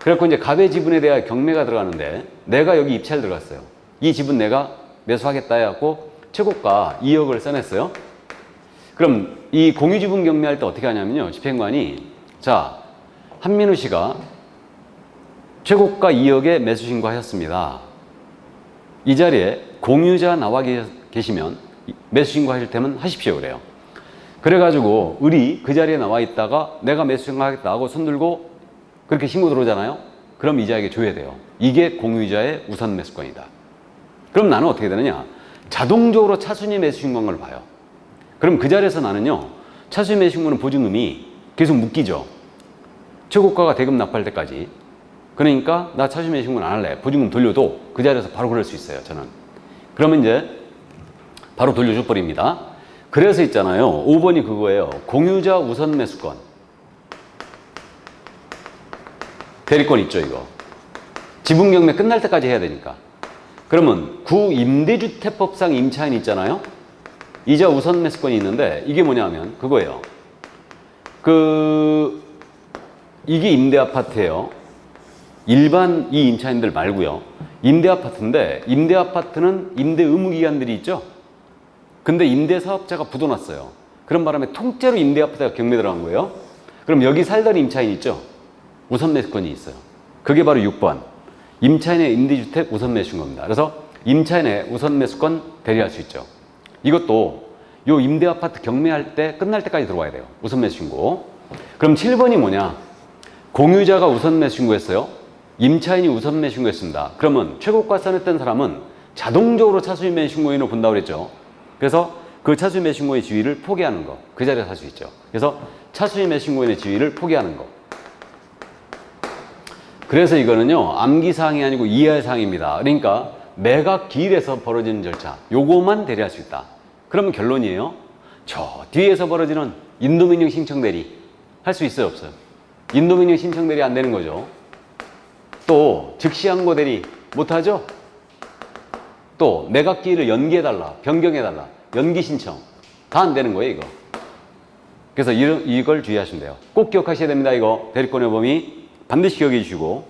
그래갖고 이제 갑의 지분에 대한 경매가 들어가는데 내가 여기 입찰 들어갔어요. 이 지분 내가 매수하겠다 해갖고 최고가 2억을 써냈어요. 그럼 이 공유지분 경매할 때 어떻게 하냐면요. 집행관이 자, 한민우 씨가 최고가 2억에 매수 신고하셨습니다. 이 자리에 공유자 나와 계시면 매수 신고하실 때면 하십시오 그래요. 그래가지고 을이 그 자리에 나와 있다가 내가 매수 신고하겠다 하고 손 들고 그렇게 신고 들어오잖아요. 그럼 이자에게 줘야 돼요. 이게 공유자의 우선 매수권이다. 그럼 나는 어떻게 되느냐? 자동적으로 차순위 매수 신고한 걸 봐요. 그럼 그 자리에서 나는요. 차순위 매수 신고는 보증금이 계속 묶이죠. 최고가가 대금 납부할 때까지. 그러니까 나 차순위 매수 신고는 안 할래. 보증금 돌려도 그 자리에서 바로 그럴 수 있어요. 저는. 그러면 이제 바로 돌려줘 버립니다. 그래서 있잖아요. 5번이 그거예요. 공유자 우선 매수권. 대리권 있죠, 이거. 지분 경매 끝날 때까지 해야 되니까. 그러면 구임대주택법상 임차인 있잖아요. 이자 우선 매수권이 있는데 이게 뭐냐면 그거예요. 이게 임대 아파트예요. 일반 이 임차인들 말고요. 임대 아파트인데 임대 아파트는 임대 의무 기간들이 있죠. 근데 임대 사업자가 부도났어요. 그런 바람에 통째로 임대 아파트가 경매 들어간 거예요. 그럼 여기 살던 임차인 있죠. 우선 매수권이 있어요. 그게 바로 6번. 임차인의 임대주택 우선 매수인 겁니다. 그래서 임차인의 우선 매수권 대리할 수 있죠. 이것도 요 임대 아파트 경매할 때 끝날 때까지 들어와야 돼요. 우선 매수 신고. 그럼 7번이 뭐냐? 공유자가 우선 매수 신고했어요. 임차인이 우선 매수 신고했습니다. 그러면 최고가 써냈던 사람은 자동적으로 차순위 매수 신고인으로 본다고 그랬죠. 그래서 그 차순위 매수 신고의 지위를 포기하는 거. 그 자리에서 할 수 있죠. 그래서 차순위 매수 신고인의 지위를 포기하는 거. 그래서 이거는요. 암기사항이 아니고 이해사항입니다. 그러니까 매각 기일에서 벌어지는 절차. 요거만 대리할 수 있다. 그러면 결론이에요. 저 뒤에서 벌어지는 인도명령 신청 대리 할 수 있어요, 없어요? 인도명령 신청 대리 안 되는 거죠. 또 즉시항고 대리 못하죠? 또 매각 기일을 연기해달라, 변경해달라, 연기 신청 다 안 되는 거예요, 이거. 그래서 이걸 주의하시면 돼요. 꼭 기억하셔야 됩니다, 이거. 대리권의 범위 반드시 기억해 주시고.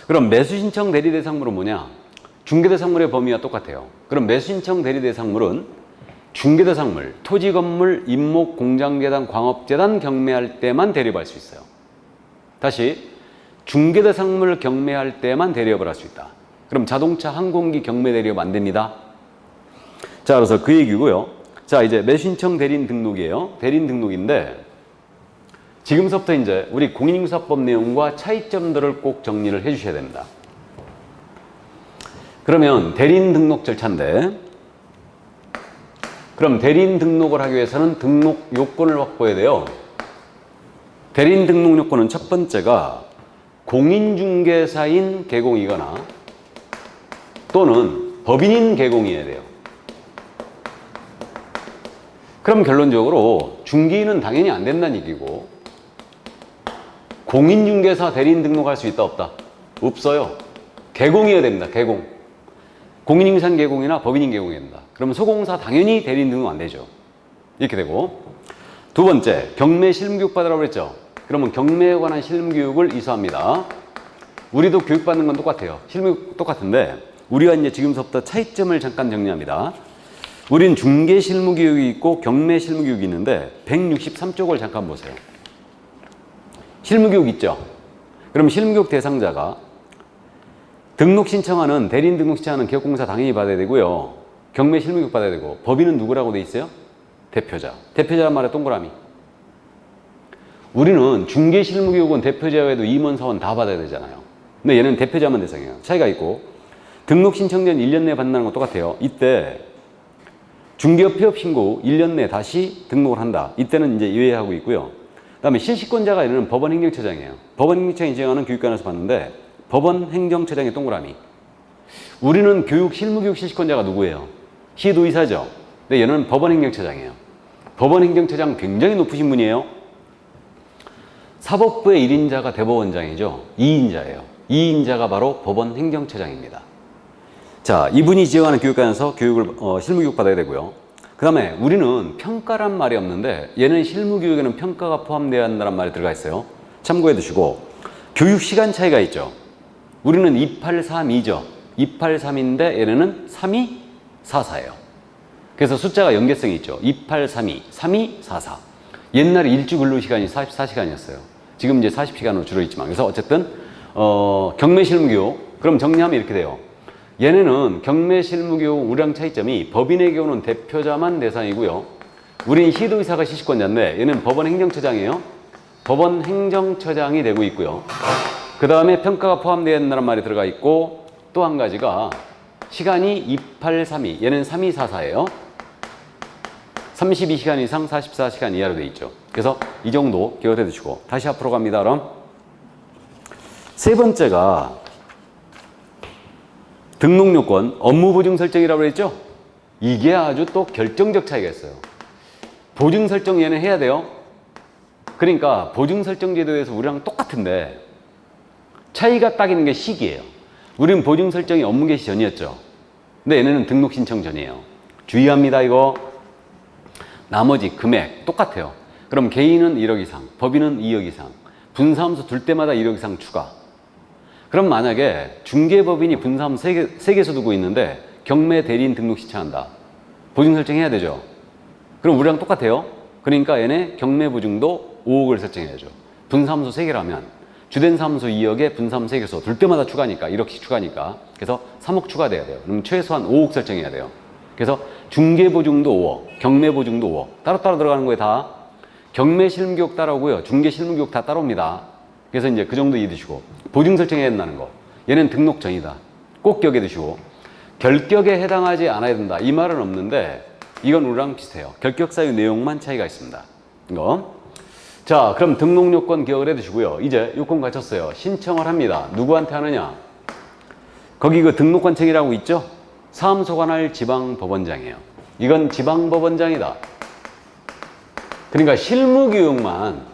그럼 매수신청 대리대상물은 뭐냐? 중개대상물의 범위와 똑같아요. 그럼 매수신청 대리대상물은 중개대상물, 토지, 건물, 임목, 공장재단, 광업재단 경매할 때만 대리업할 수 있어요. 다시 중개대상물 경매할 때만 대리업을 할 수 있다. 그럼 자동차, 항공기 경매 대리업 안 됩니다. 자, 그래서 그 얘기고요. 자, 이제 매수신청 대리인 등록이에요. 대리인 등록인데 지금서부터 이제 우리 공인인증서법 내용과 차이점들을 꼭 정리를 해 주셔야 됩니다. 그러면 대리인 등록 절차인데, 그럼 대리인 등록을 하기 위해서는 등록 요건을 확보해야 돼요. 대리인 등록 요건은 첫 번째가 공인중개사인 개공이거나 또는 법인인 개공이어야 돼요. 그럼 결론적으로 중개인은 당연히 안 된다는 얘기고, 공인중개사 대리인 등록할 수 있다 없다? 없어요. 개공이어야 됩니다. 개공. 공인인산 개공이나 법인인 개공이어야 된다. 그러면 소공사 당연히 대리인 등록 안 되죠. 이렇게 되고, 두 번째 경매 실무교육 받으라고 그랬죠. 그러면 경매에 관한 실무교육을 이수합니다. 우리도 교육받는 건 똑같아요. 실무교육 똑같은데 우리가 이제 지금서부터 차이점을 잠깐 정리합니다. 우린 중개 실무교육이 있고 경매 실무교육이 있는데 163쪽을 잠깐 보세요. 실무교육 있죠. 그럼 실무교육 대상자가 등록 신청하는 대리인 등록 신청하는 기업공사 당연히 받아야 되고요. 경매 실무교육 받아야 되고, 법인은 누구라고 돼 있어요? 대표자. 대표자란 말에 동그라미. 우리는 중개 실무교육은 대표자 외에도 임원, 사원 다 받아야 되잖아요. 근데 얘는 대표자만 대상이에요. 차이가 있고, 등록 신청 전 1년 내에 받는다는 건 똑같아요. 이때 중개업 폐업 신고 후 1년 내에 다시 등록을 한다. 이때는 이제 예외하고 있고요. 그 다음에 실시권자가 이르는 법원행정처장이에요. 법원행정처장이 지정하는 교육관에서 받는데 법원행정처장의 동그라미. 우리는 교육, 실무교육 실시권자가 누구예요? 시도의사죠. 근데 얘는 법원행정처장이에요. 법원행정처장 굉장히 높으신 분이에요. 사법부의 1인자가 대법원장이죠. 2인자예요. 2인자가 바로 법원행정처장입니다. 자, 이분이 지정하는 교육관에서 실무교육 받아야 되고요. 그 다음에 우리는 평가란 말이 없는데 얘는 실무교육에는 평가가 포함되어야 한다는 말이 들어가 있어요. 참고해 두시고, 교육 시간 차이가 있죠. 우리는 2832죠. 283인데 얘네는 3244예요. 그래서 숫자가 연계성이 있죠. 2832, 3244. 옛날에 일주 근로 시간이 44시간이었어요. 지금 이제 40시간으로 줄어있지만. 그래서 어쨌든 경매 실무교육, 그럼 정리하면 이렇게 돼요. 얘네는 경매 실무교육 우리랑 차이점이 법인의 경우는 대표자만 대상이고요. 우린 시도의사가 시식권자인데 얘는 법원 행정처장이에요. 법원 행정처장이 되고 있고요. 그 다음에 평가가 포함되어 있다는 말이 들어가 있고, 또 한 가지가 시간이 2832, 얘는 3244예요. 32시간 이상 44시간 이하로 되어 있죠. 그래서 이 정도 기억해 두시고 다시 앞으로 갑니다. 그럼 세 번째가 등록요건, 업무보증 설정이라고 그랬죠? 이게 아주 또 결정적 차이가 있어요. 보증 설정 얘는 해야 돼요. 그러니까 보증 설정 제도에서 우리랑 똑같은데 차이가 딱 있는 게 시기예요. 우리는 보증 설정이 업무 개시 전이었죠. 근데 얘네는 등록 신청 전이에요. 주의합니다, 이거. 나머지 금액 똑같아요. 그럼 개인은 1억 이상, 법인은 2억 이상, 분사함수 둘 때마다 1억 이상 추가. 그럼 만약에 중개법인이 분사함수 3개서 두고 있는데 경매 대리인 등록 신청한다. 보증 설정해야 되죠. 그럼 우리랑 똑같아요. 그러니까 얘네 경매 보증도 5억을 설정해야죠. 분사함수 3개라면 주된 사무소 2억에 분사함수 3개서 둘 때마다 추가니까 1억씩 추가니까 그래서 3억 추가돼야 돼요. 그럼 최소한 5억 설정해야 돼요. 그래서 중개보증도 5억, 경매보증도 5억 따로따로 들어가는 거에 다 경매실무교육 따라오고요. 중개실무교육 다 따라옵니다. 그래서 이제 그 정도 이해 두시고 보증 설정해야 된다는 거. 얘는 등록 전이다. 꼭 기억해 두시고 결격에 해당하지 않아야 된다. 이 말은 없는데 이건 우리랑 비슷해요. 결격 사유 내용만 차이가 있습니다. 이거. 자, 그럼 등록 요건 기억을 해 두시고요. 이제 요건 갖췄어요. 신청을 합니다. 누구한테 하느냐? 거기 그 등록관청이라고 있죠? 사무소 관할 지방법원장이에요. 이건 지방법원장이다. 그러니까 실무교육만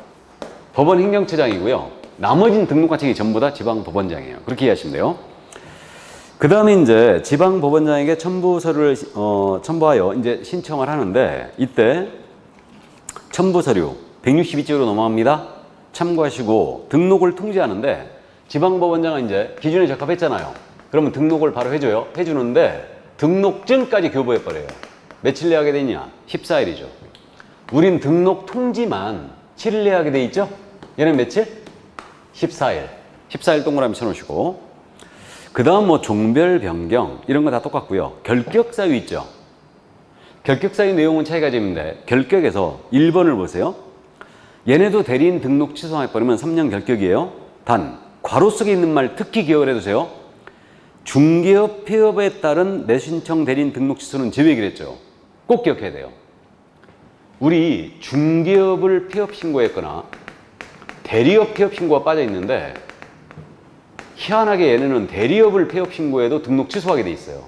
법원 행정처장이고요. 나머지는 등록관청이 전부 다 지방법원장이에요. 그렇게 이해하시면 돼요. 그 다음에 이제 지방법원장에게 첨부 서류를 첨부하여 이제 신청을 하는데 이때 첨부 서류 162쪽으로 넘어갑니다. 참고하시고 등록을 통지하는데 지방법원장은 이제 기준에 적합했잖아요. 그러면 등록을 바로 해줘요. 해주는데 등록증까지 교부해버려요. 며칠 내하게 되냐? 14일이죠. 우린 등록 통지만 7일 내하게 돼 있죠? 얘는 며칠? 14일. 14일 동그라미 쳐놓으시고 그 다음 뭐 종별 변경 이런 거 다 똑같고요. 결격 사유 있죠? 결격 사유 내용은 차이가 좀 있는데 결격에서 1번을 보세요. 얘네도 대리인 등록 취소해버리면 3년 결격이에요. 단 괄호 속에 있는 말 특히 기억을 해두세요. 중개업 폐업에 따른 내신청 대리인 등록 취소는 제외기로 했죠. 꼭 기억해야 돼요. 우리 중개업을 폐업 신고했거나 대리업 폐업 신고가 빠져 있는데 희한하게 얘네는 대리업을 폐업 신고해도 등록 취소하게 돼 있어요.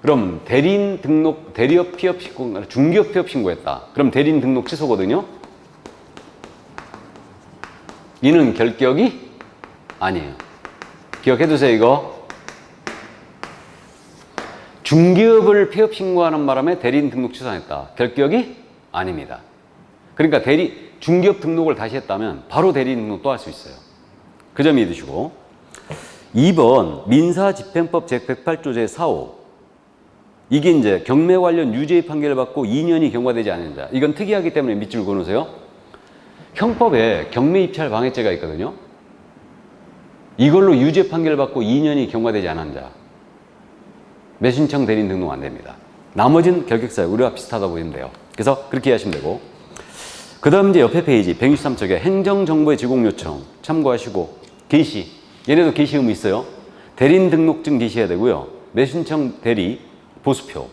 그럼 대리인 등록 대리업 폐업 신고 중개업 폐업 신고했다. 그럼 대리인 등록 취소거든요. 이는 결격이 아니에요. 기억해 두세요, 이거. 중개업을 폐업 신고하는 바람에 대리인 등록 취소했다. 결격이 아닙니다. 그러니까 중개업 등록을 다시 했다면 바로 대리인 등록 또 할 수 있어요. 그 점 이해해 두시고 2번 민사집행법 제108조 제4호 이게 이제 경매 관련 유죄의 판결을 받고 2년이 경과되지 않은 자. 이건 특이하기 때문에 밑줄 그어놓으세요. 형법에 경매 입찰 방해죄가 있거든요. 이걸로 유죄 판결을 받고 2년이 경과되지 않은 자. 매신청 대리인 등록 안 됩니다. 나머지는 결격사유 우리와 비슷하다 보이면 돼요. 그래서 그렇게 이해하시면 되고 그 다음 이제 옆에 페이지 163쪽에 행정정보의 제공 요청 참고하시고 게시 얘네도 게시 의무 있어요. 대리인 등록증 게시해야 되고요. 매신청 대리 보수표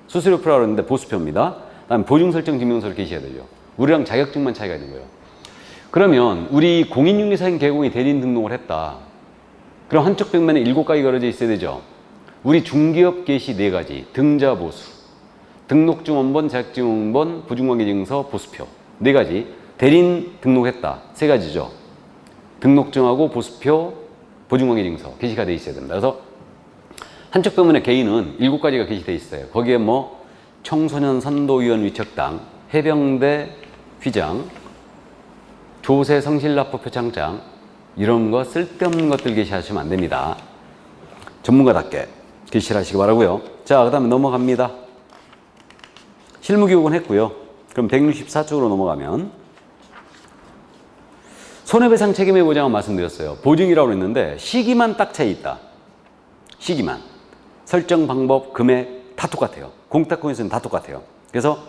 수수료 풀어라 그러는데 보수표입니다. 다음 보증 설정 증명서를 게시해야 되죠. 우리랑 자격증만 차이가 있는 거예요. 그러면 우리 공인중개사인 개공이 대리인 등록을 했다. 그럼 한쪽 벽면에 7가지 걸어져 있어야 되죠. 우리 중개업 게시 4가지 등자 보수 등록증 원본, 자격증 원본, 보증관계증서, 보수표 4가지 대리인 등록했다 3가지죠. 등록증하고 보수표, 보증관계증서 게시가 돼 있어야 됩니다. 그래서 한쪽 벽면에 개인은 7가지가 게시돼 있어요. 거기에 뭐 청소년 선도위원 위촉당, 해병대 휘장, 조세 성실납부 표창장, 이런 거 쓸데없는 것들 게시하시면 안 됩니다. 전문가답게 게시를 하시기 바라고요. 자, 그 다음에 넘어갑니다. 실무교육은 했고요. 그럼 164쪽으로 넘어가면 손해배상 책임의 보장은 말씀드렸어요. 보증이라고 했는데 시기만 딱 차이 있다. 시기만. 설정 방법, 금액 다 똑같아요. 공탁권에서는 다 똑같아요. 그래서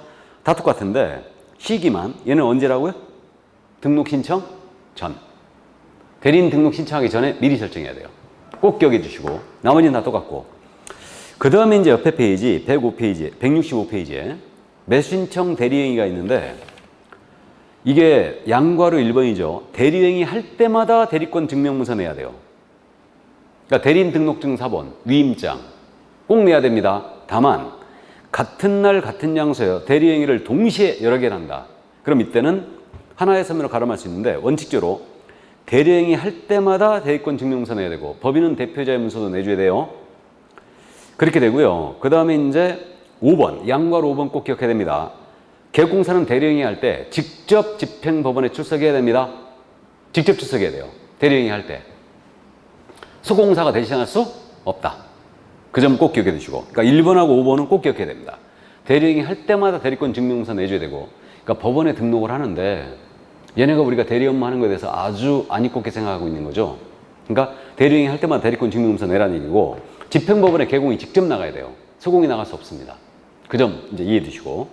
다 똑같은데 시기만. 얘는 언제라고요? 등록 신청 전. 대리인 등록 신청하기 전에 미리 설정해야 돼요. 꼭 기억해 주시고 나머지는 다 똑같고. 그 다음에 이제 옆에 페이지 105페이지, 165페이지에 매수신청 대리행위가 있는데 이게 양괄호 1번이죠. 대리행위 할 때마다 대리권 증명문서 내야 돼요. 그러니까 대리인 등록증 4번, 위임장 꼭 내야 됩니다. 다만 같은 날 같은 장소에 대리행위를 동시에 여러 개를 한다. 그럼 이때는 하나의 서면으로 가름할 수 있는데 원칙적으로 대리행위 할 때마다 대리권 증명문서 내야 되고 법인은 대표자의 문서도 내줘야 돼요. 그렇게 되고요. 그 다음에 이제 5번, 양괄호 5번 꼭 기억해야 됩니다. 개업공사는 대리행위 할 때 직접 집행법원에 출석해야 됩니다. 직접 출석해야 돼요. 대리행위 할 때. 소공사가 대신할 수 없다. 그 점 꼭 기억해 두시고. 그러니까 1번하고 5번은 꼭 기억해야 됩니다. 대리행위 할 때마다 대리권 증명문서 내줘야 되고. 그러니까 법원에 등록을 하는데 얘네가 우리가 대리 업무 하는 거에 대해서 아주 안 입곱게 생각하고 있는 거죠. 그러니까 대리행위 할 때마다 대리권 증명문서 내라는 얘기고 집행법원에 개공이 직접 나가야 돼요. 소공이 나갈 수 없습니다. 그 점 이제 이해해 두시고.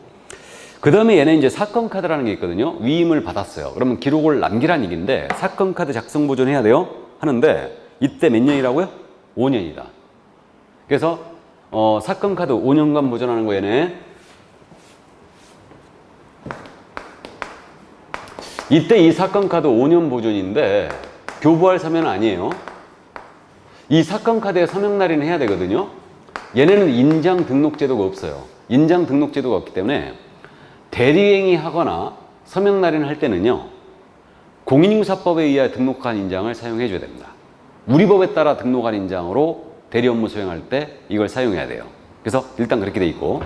그 다음에 얘는 이제 사건 카드라는 게 있거든요. 위임을 받았어요. 그러면 기록을 남기란 얘기인데 사건 카드 작성 보존해야 돼요. 하는데 이때 몇 년이라고요? 5년이다. 그래서 사건 카드 5년간 보존하는 거 얘네. 이때 이 사건 카드 5년 보존인데 교부할 서면은 아니에요. 이 사건 카드에 서명 날인을 해야 되거든요. 얘네는 인장 등록 제도가 없어요. 인장 등록 제도가 없기 때문에 대리행위 하거나 서명 날인을 할 때는요. 공인인사법에 의해 등록한 인장을 사용해 줘야 됩니다. 우리 법에 따라 등록한 인장으로 대리 업무 수행할 때 이걸 사용해야 돼요. 그래서 일단 그렇게 돼 있고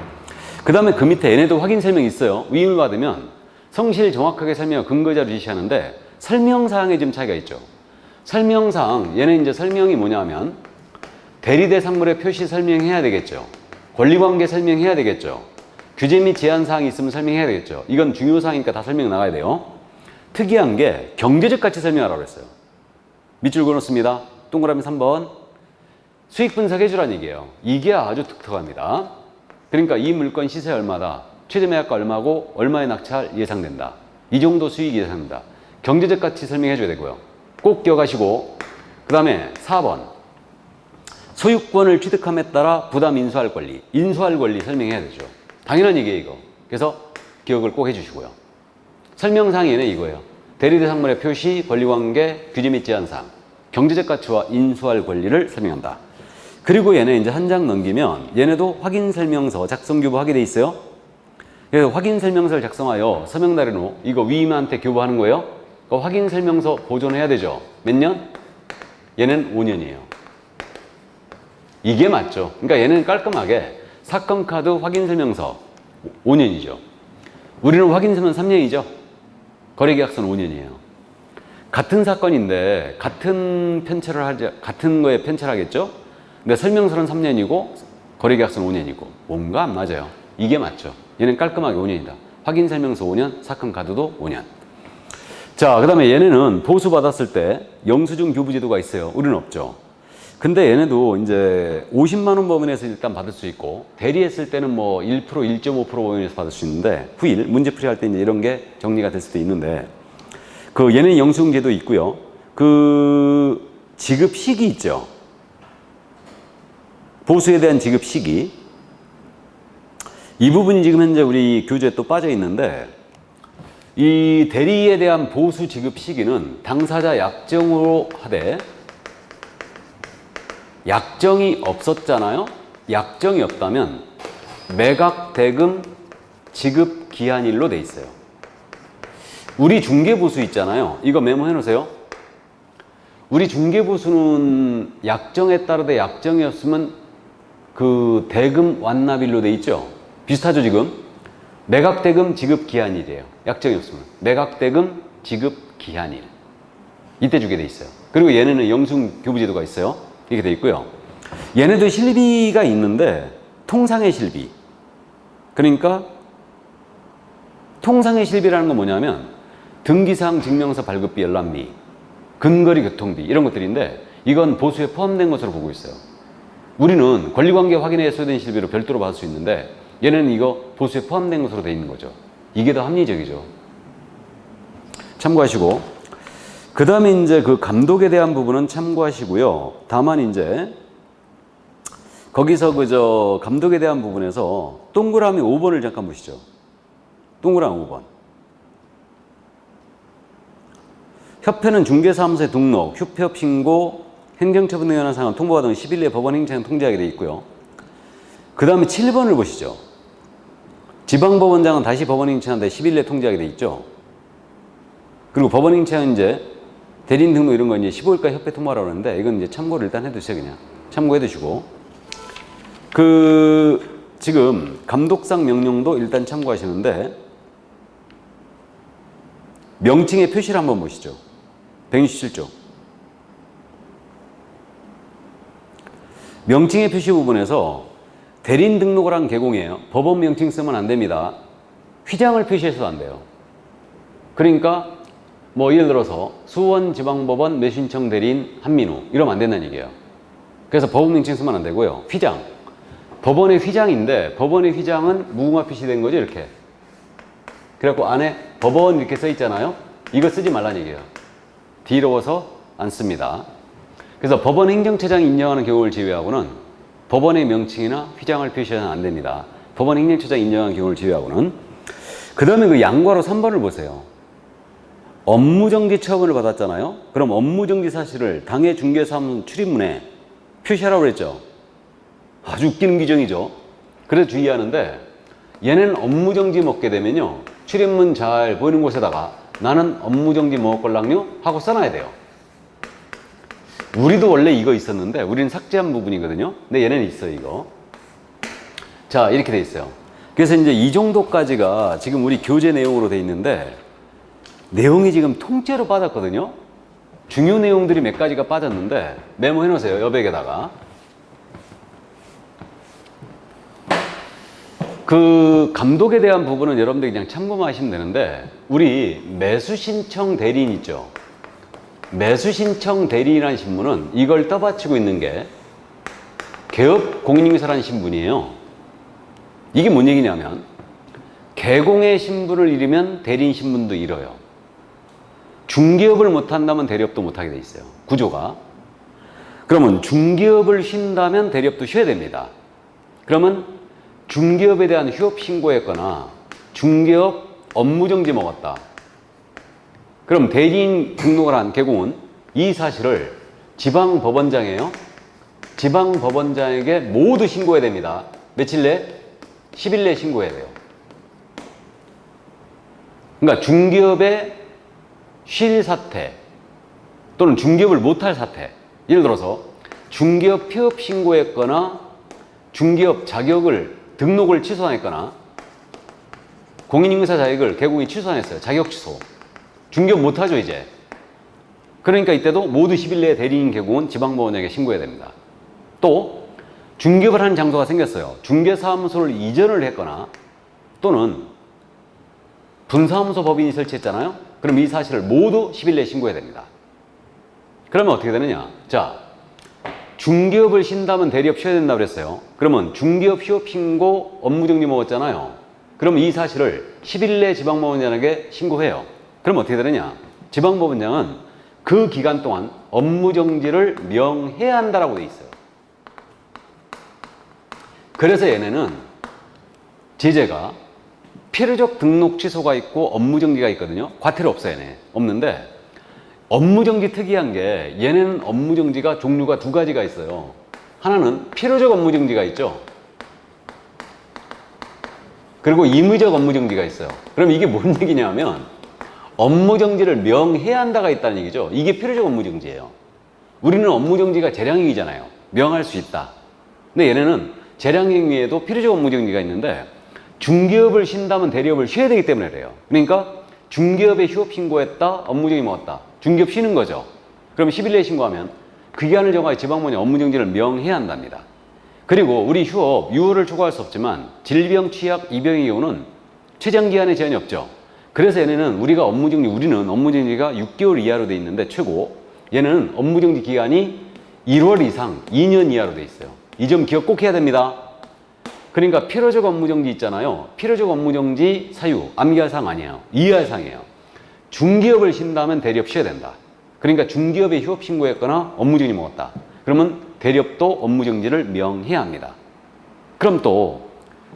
그 다음에 그 밑에 얘네도 확인 설명이 있어요. 위임을 받으면 성실 정확하게 설명하고 근거자료 지시하는데 설명사항에 좀 차이가 있죠. 설명사항, 얘는 이제 설명이 뭐냐면 대리대상물의 표시 설명해야 되겠죠. 권리관계 설명해야 되겠죠. 규제 및 제한사항이 있으면 설명해야 되겠죠. 이건 중요사항이니까 다 설명 나가야 돼요. 특이한 게 경제적 가치 설명하라고 그랬어요. 밑줄 그어놓습니다. 동그라미 3번. 수익 분석해 주라는 얘기예요. 이게 아주 독특합니다. 그러니까 이 물건 시세 얼마다, 최저 매각가 얼마고 얼마에 낙찰 예상된다. 이 정도 수익이 예상된다. 경제적 가치 설명해 줘야 되고요. 꼭 기억하시고 그 다음에 4번. 소유권을 취득함에 따라 부담 인수할 권리, 인수할 권리 설명해야 되죠. 당연한 얘기예요, 이거. 그래서 기억을 꼭 해주시고요. 설명사항에는 이거예요. 대리대상물의 표시, 권리관계, 규제 및 제한사항, 경제적 가치와 인수할 권리를 설명한다. 그리고 얘네 이제 한 장 넘기면 얘네도 확인설명서 작성 교부하게 돼 있어요. 그래서 확인설명서를 작성하여 서명 날인 후 이거 위임한테 교부하는 거예요. 그 확인설명서 보존해야 되죠. 몇 년? 얘는 5년이에요. 이게 맞죠. 그러니까 얘는 깔끔하게 사건 카드 확인설명서 5년이죠. 우리는 확인설명 3년이죠. 거래계약서는 5년이에요. 같은 사건인데 같은 편차를 하지, 같은 거에 편차하겠죠. 근데 설명서는 3년이고 거래계약서는 5년이고 뭔가 안 맞아요. 이게 맞죠. 얘는 깔끔하게 5년이다. 확인설명서 5년, 사건 카드도 5년. 자, 그 다음에 얘네는 보수 받았을 때 영수증 교부제도가 있어요. 우리는 없죠. 근데 얘네도 이제 50만 원 범위에서 일단 받을 수 있고 대리했을 때는 뭐 1%, 1.5% 범위에서 받을 수 있는데 후일 문제풀이 할 때 이제 이런 게 정리가 될 수도 있는데 그 얘는 영수증제도 있고요. 그 지급 시기 있죠. 보수에 대한 지급 시기. 이 부분이 지금 현재 우리 교재에 또 빠져 있는데 이 대리에 대한 보수 지급 시기는 당사자 약정으로 하되 약정이 없었잖아요. 약정이 없다면 매각 대금 지급 기한일로 돼 있어요. 우리 중개보수 있잖아요. 이거 메모해 놓으세요. 우리 중개보수는 약정에 따르되 약정이 없으면 그 대금 완납일로 돼 있죠. 비슷하죠 지금. 매각 대금 지급 기한일이에요. 약정이 없으면 매각 대금 지급 기한일. 이때 주게 돼 있어요. 그리고 얘네는 영수증 교부제도가 있어요. 이렇게 돼 있고요. 얘네도 실비가 있는데 통상의 실비. 그러니까 통상의 실비라는 건 뭐냐면 등기사항 증명서 발급비 열람비, 근거리 교통비 이런 것들인데 이건 보수에 포함된 것으로 보고 있어요. 우리는 권리관계 확인에 해소된 실비로 별도로 받을 수 있는데 얘네는 이거 보수에 포함된 것으로 돼 있는 거죠. 이게 더 합리적이죠. 참고하시고, 그 다음에 이제 그 감독에 대한 부분은 참고하시고요. 다만 이제 거기서 그저 감독에 대한 부분에서 동그라미 5번을 잠깐 보시죠. 동그라미 5번. 협회는 중개사무소에 등록, 휴폐업 신고, 행정처분 등에 관한 사항을 통보가 등 10일 내에 법원 행정을 통지하게 되어 있고요. 그 다음에 7번을 보시죠. 지방법원장은 다시 법원 행정한데 10일 내에 통지하게 되어 있죠. 그리고 법원 행정은 이제 대리인 등록 이런 거 이제 15일까지 협회 통보하라고 하는데 이건 이제 참고를 일단 해두세요. 그냥 참고해 두시고, 지금 감독상 명령도 일단 참고하시는데 명칭의 표시를 한번 보시죠. 167조. 명칭의 표시 부분에서 대리인 등록을 한 계공이에요. 법원 명칭 쓰면 안 됩니다. 휘장을 표시해서도 안 돼요. 그러니까 뭐 예를 들어서 수원지방법원 매수신청 대리인 한민우 이러면 안 된다는 얘기예요. 그래서 법원 명칭 쓰면 안 되고요. 휘장. 법원의 휘장인데 법원의 휘장은 무궁화 표시된 거죠. 이렇게. 그래갖고 안에 법원 이렇게 써 있잖아요. 이거 쓰지 말라는 얘기예요. 뒤로워서 안 씁니다. 그래서 법원 행정처장이 인정하는 경우를 제외하고는 법원의 명칭이나 휘장을 표시해서는 안 됩니다. 법원 행정처장이 인정하는 경우를 제외하고는. 그 다음에 그 양과로 3번을 보세요. 업무정지 처분을 받았잖아요. 그럼 업무정지 사실을 당해 중개사무소 출입문에 표시하라고 그랬죠. 아주 웃기는 규정이죠. 그래서 주의하는데 얘는 업무정지 먹게 되면요. 출입문 잘 보이는 곳에다가 나는 업무정지 먹을걸랑요 하고 써놔야 돼요. 우리도 원래 이거 있었는데 우리는 삭제한 부분이거든요. 근데 얘네는 있어요. 이거. 자, 이렇게 돼 있어요. 그래서 이제 이 정도까지가 지금 우리 교재 내용으로 돼 있는데 내용이 지금 통째로 빠졌거든요. 중요 내용들이 몇 가지가 빠졌는데 메모해 놓으세요. 여백에다가. 그 감독에 대한 부분은 여러분들이 그냥 참고만 하시면 되는데 우리 매수신청 대리인 있죠. 매수신청 대리인이라는 신분은 이걸 떠받치고 있는 게 개업공인인증서라는 신분이에요. 이게 뭔 얘기냐면 개공의 신분을 잃으면 대리인 신분도 잃어요. 중개업을 못한다면 대리업도 못하게 돼 있어요. 구조가. 그러면 중개업을 쉰다면 대리업도 쉬어야 됩니다. 그러면 중개업에 대한 휴업 신고했거나 중개업 업무정지 먹었다. 그럼 대리인 등록을 한 개공은 이 사실을 지방법원장이에요. 지방법원장에게 모두 신고해야 됩니다. 며칠 내? 10일 내에 신고해야 돼요. 그러니까 중개업의 쉴 사태 또는 중개업을 못할 사태, 예를 들어서 중개업 폐업 신고했거나 중개업 자격을 등록을 취소했거나 공인인증서 자격을 개공이 취소했어요. 자격 취소. 중개업 못하죠 이제. 그러니까 이때도 모두 10일 내에 대리인 개공은 지방법원에게 신고해야 됩니다. 또 중개업을 하는 장소가 생겼어요. 중개사무소를 이전을 했거나 또는 분사무소 법인이 설치했잖아요. 그럼 이 사실을 모두 10일 내에 신고해야 됩니다. 그러면 어떻게 되느냐. 자, 중개업을 쉰다면 대리업 쉬어야 된다고 그랬어요. 그러면 중개업 휴업 신고 업무정지 먹었잖아요. 그럼 이 사실을 10일 내에 지방법원장에게 신고해요. 그럼 어떻게 되느냐. 지방법원장은 그 기간 동안 업무정지를 명해야 한다라고 돼 있어요. 그래서 얘네는 제재가 필요적 등록 취소가 있고 업무정지가 있거든요. 과태료 없어요. 얘네. 없는데 업무정지 특이한 게 얘네는 업무정지가 종류가 두 가지가 있어요. 하나는 필요적 업무정지가 있죠. 그리고 임의적 업무정지가 있어요. 그럼 이게 뭔 얘기냐면 업무정지를 명해야 한다가 있다는 얘기죠. 이게 필요적 업무정지예요. 우리는 업무정지가 재량행위잖아요. 명할 수 있다. 근데 얘네는 재량행위에도 필요적 업무정지가 있는데 중개업을 쉰다면 대리업을 쉬어야 되기 때문에 그래요. 그러니까 중개업에 휴업 신고했다, 업무정지 먹었다. 중기업 쉬는 거죠. 그럼 10일 내에 신고하면 그 기간을 정하여 지방법원이 업무정지를 명해야 한답니다. 그리고 우리 휴업, 유월을 초과할 수 없지만 질병, 취약, 입영의 경우는 최장기간에 제한이 없죠. 그래서 얘네는 우리는 업무정지가 6개월 이하로 돼 있는데 최고, 얘는 업무정지 기간이 1월 이상 2년 이하로 돼 있어요. 이 점 기억 꼭 해야 됩니다. 그러니까 필요적 업무정지 있잖아요. 필요적 업무정지 사유, 암기할 사항 아니에요. 이해할 사항이에요. 중기업을 쉰다면 대리업 쉬어야 된다. 그러니까 중기업에 휴업 신고했거나 업무정지 먹었다. 그러면 대리업도 업무정지를 명해야 합니다. 그럼 또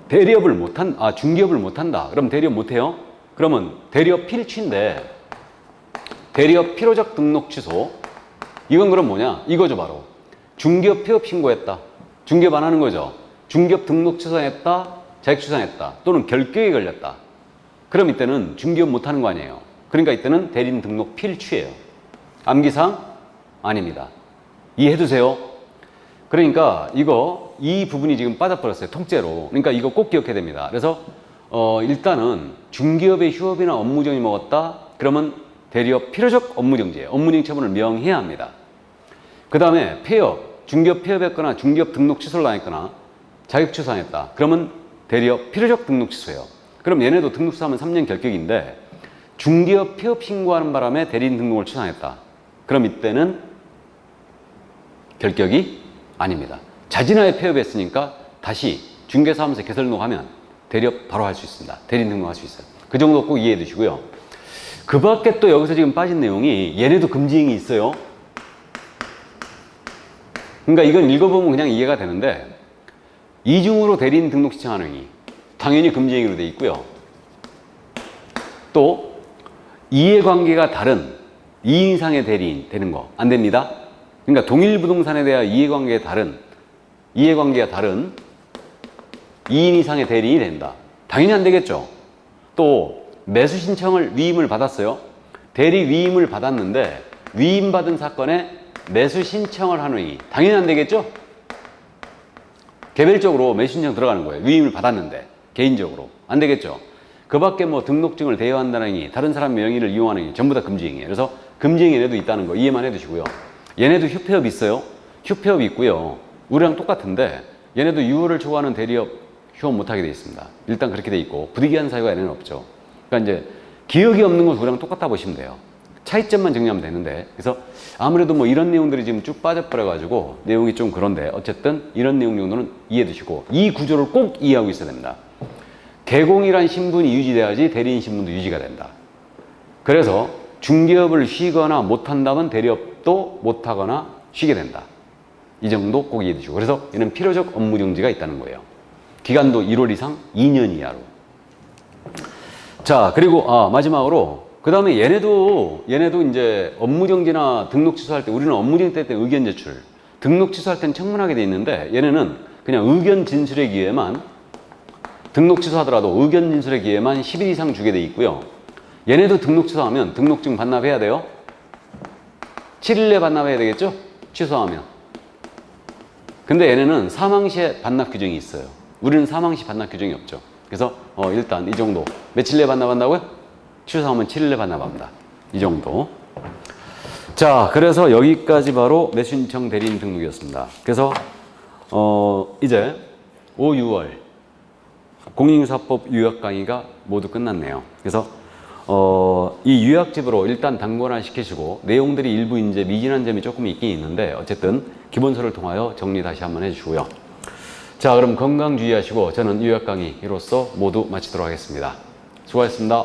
중기업을 못한다. 그럼 대리업 못해요? 그러면 대리업 필취인데 대리업 필요적 등록 취소. 이건 그럼 뭐냐? 이거죠 바로. 중기업 폐업 신고했다. 중기업 안 하는 거죠. 중기업 등록 취소했다. 자격 취소했다. 또는 결격이 걸렸다. 그럼 이때는 중기업 못하는 거 아니에요. 그러니까 이때는 대리인 등록 필취예요. 암기사항? 아닙니다. 이해해두세요. 그러니까 이 부분이 지금 빠져버렸어요. 통째로. 그러니까 이거 꼭 기억해야 됩니다. 그래서 일단은 중기업의 휴업이나 업무정지 먹었다. 그러면 대리업 필요적 업무정지예요. 업무정지 처분을 명해야 합니다. 그 다음에 폐업, 중기업 폐업했거나 중기업 등록 취소를 당했거나 자격 취소했다. 그러면 대리업 필요적 등록 취소예요. 그럼 얘네도 등록 취소하면 3년 결격인데 중기업 폐업 신고하는 바람에 대리인 등록을 취소했다. 그럼 이때는 결격이 아닙니다. 자진하에 폐업했으니까 다시 중개사무소에 개설 등록하면 대리업 바로 할 수 있습니다. 대리인 등록할 수 있어요. 그 정도 꼭 이해해 두시고요. 그 밖에 또 여기서 지금 빠진 내용이 얘네도 금지행위 있어요. 그러니까 이건 읽어보면 그냥 이해가 되는데 이중으로 대리인 등록 신청하는 행위 당연히 금지행위로 돼 있고요. 또 이해관계가 다른 2인 이상의 대리인 되는 거 안 됩니다. 그러니까 동일 부동산에 대한 이해관계가 다른 2인 이상의 대리인이 된다. 당연히 안 되겠죠. 또 매수 신청을 위임을 받았어요. 대리 위임을 받았는데 위임받은 사건에 매수 신청을 하는 행위 당연히 안 되겠죠. 개별적으로 매수 신청 들어가는 거예요. 위임을 받았는데 개인적으로 안 되겠죠. 그 밖에 뭐 등록증을 대여한다는 행위, 다른 사람 명의를 이용하는 행위 전부 다 금지행위예요. 그래서 금지행위 얘네도 있다는 거 이해만 해두시고요. 얘네도 휴폐업 있어요. 휴폐업 있고요. 우리랑 똑같은데 얘네도 6월을 초과하는 대리업 휴업 못하게 돼 있습니다. 일단 그렇게 돼 있고 부득이한 사유가 얘네는 없죠. 그러니까 이제 기억이 없는 건 우리랑 똑같다 보시면 돼요. 차이점만 정리하면 되는데 그래서 아무래도 뭐 이런 내용들이 지금 쭉 빠져버려가지고 내용이 좀 그런데 어쨌든 이런 내용 정도는 이해해 두시고 이 구조를 꼭 이해하고 있어야 됩니다. 개공이란 신분이 유지돼야지 대리인 신분도 유지가 된다. 그래서 중개업을 쉬거나 못한다면 대리업도 못하거나 쉬게 된다. 이 정도 꼭 이해해 두시고 그래서 얘는 필요적 업무정지가 있다는 거예요. 기간도 1월 이상 2년 이하로. 자 그리고 마지막으로 그 다음에 얘네도 이제 업무정지나 등록 취소할 때 우리는 업무정지 때 의견 제출 등록 취소할 때는 청문하게 돼 있는데 얘네는 그냥 의견 진술의 기회만 등록 취소하더라도 의견 진술의 기회만 10일 이상 주게 돼 있고요. 얘네도 등록 취소하면 등록증 반납해야 돼요. 7일 내에 반납해야 되겠죠? 취소하면. 근데 얘네는 사망시에 반납 규정이 있어요. 우리는 사망시 반납 규정이 없죠. 그래서 일단 이 정도. 며칠 내에 반납한다고요? 취소하면 7일 내에 반납합니다. 이 정도. 자, 그래서 여기까지 바로 매수신청 대리인 등록이었습니다. 그래서 이제 5, 6월 공인인사법 요약 강의가 모두 끝났네요. 그래서 이 요약집으로 일단 단권화 시키시고 내용들이 일부 이제 미진한 점이 조금 있긴 있는데 어쨌든 기본서를 통하여 정리 다시 한번 해주시고요. 자, 그럼 건강 주의하시고 저는 요약 강의로서 모두 마치도록 하겠습니다. 수고하셨습니다.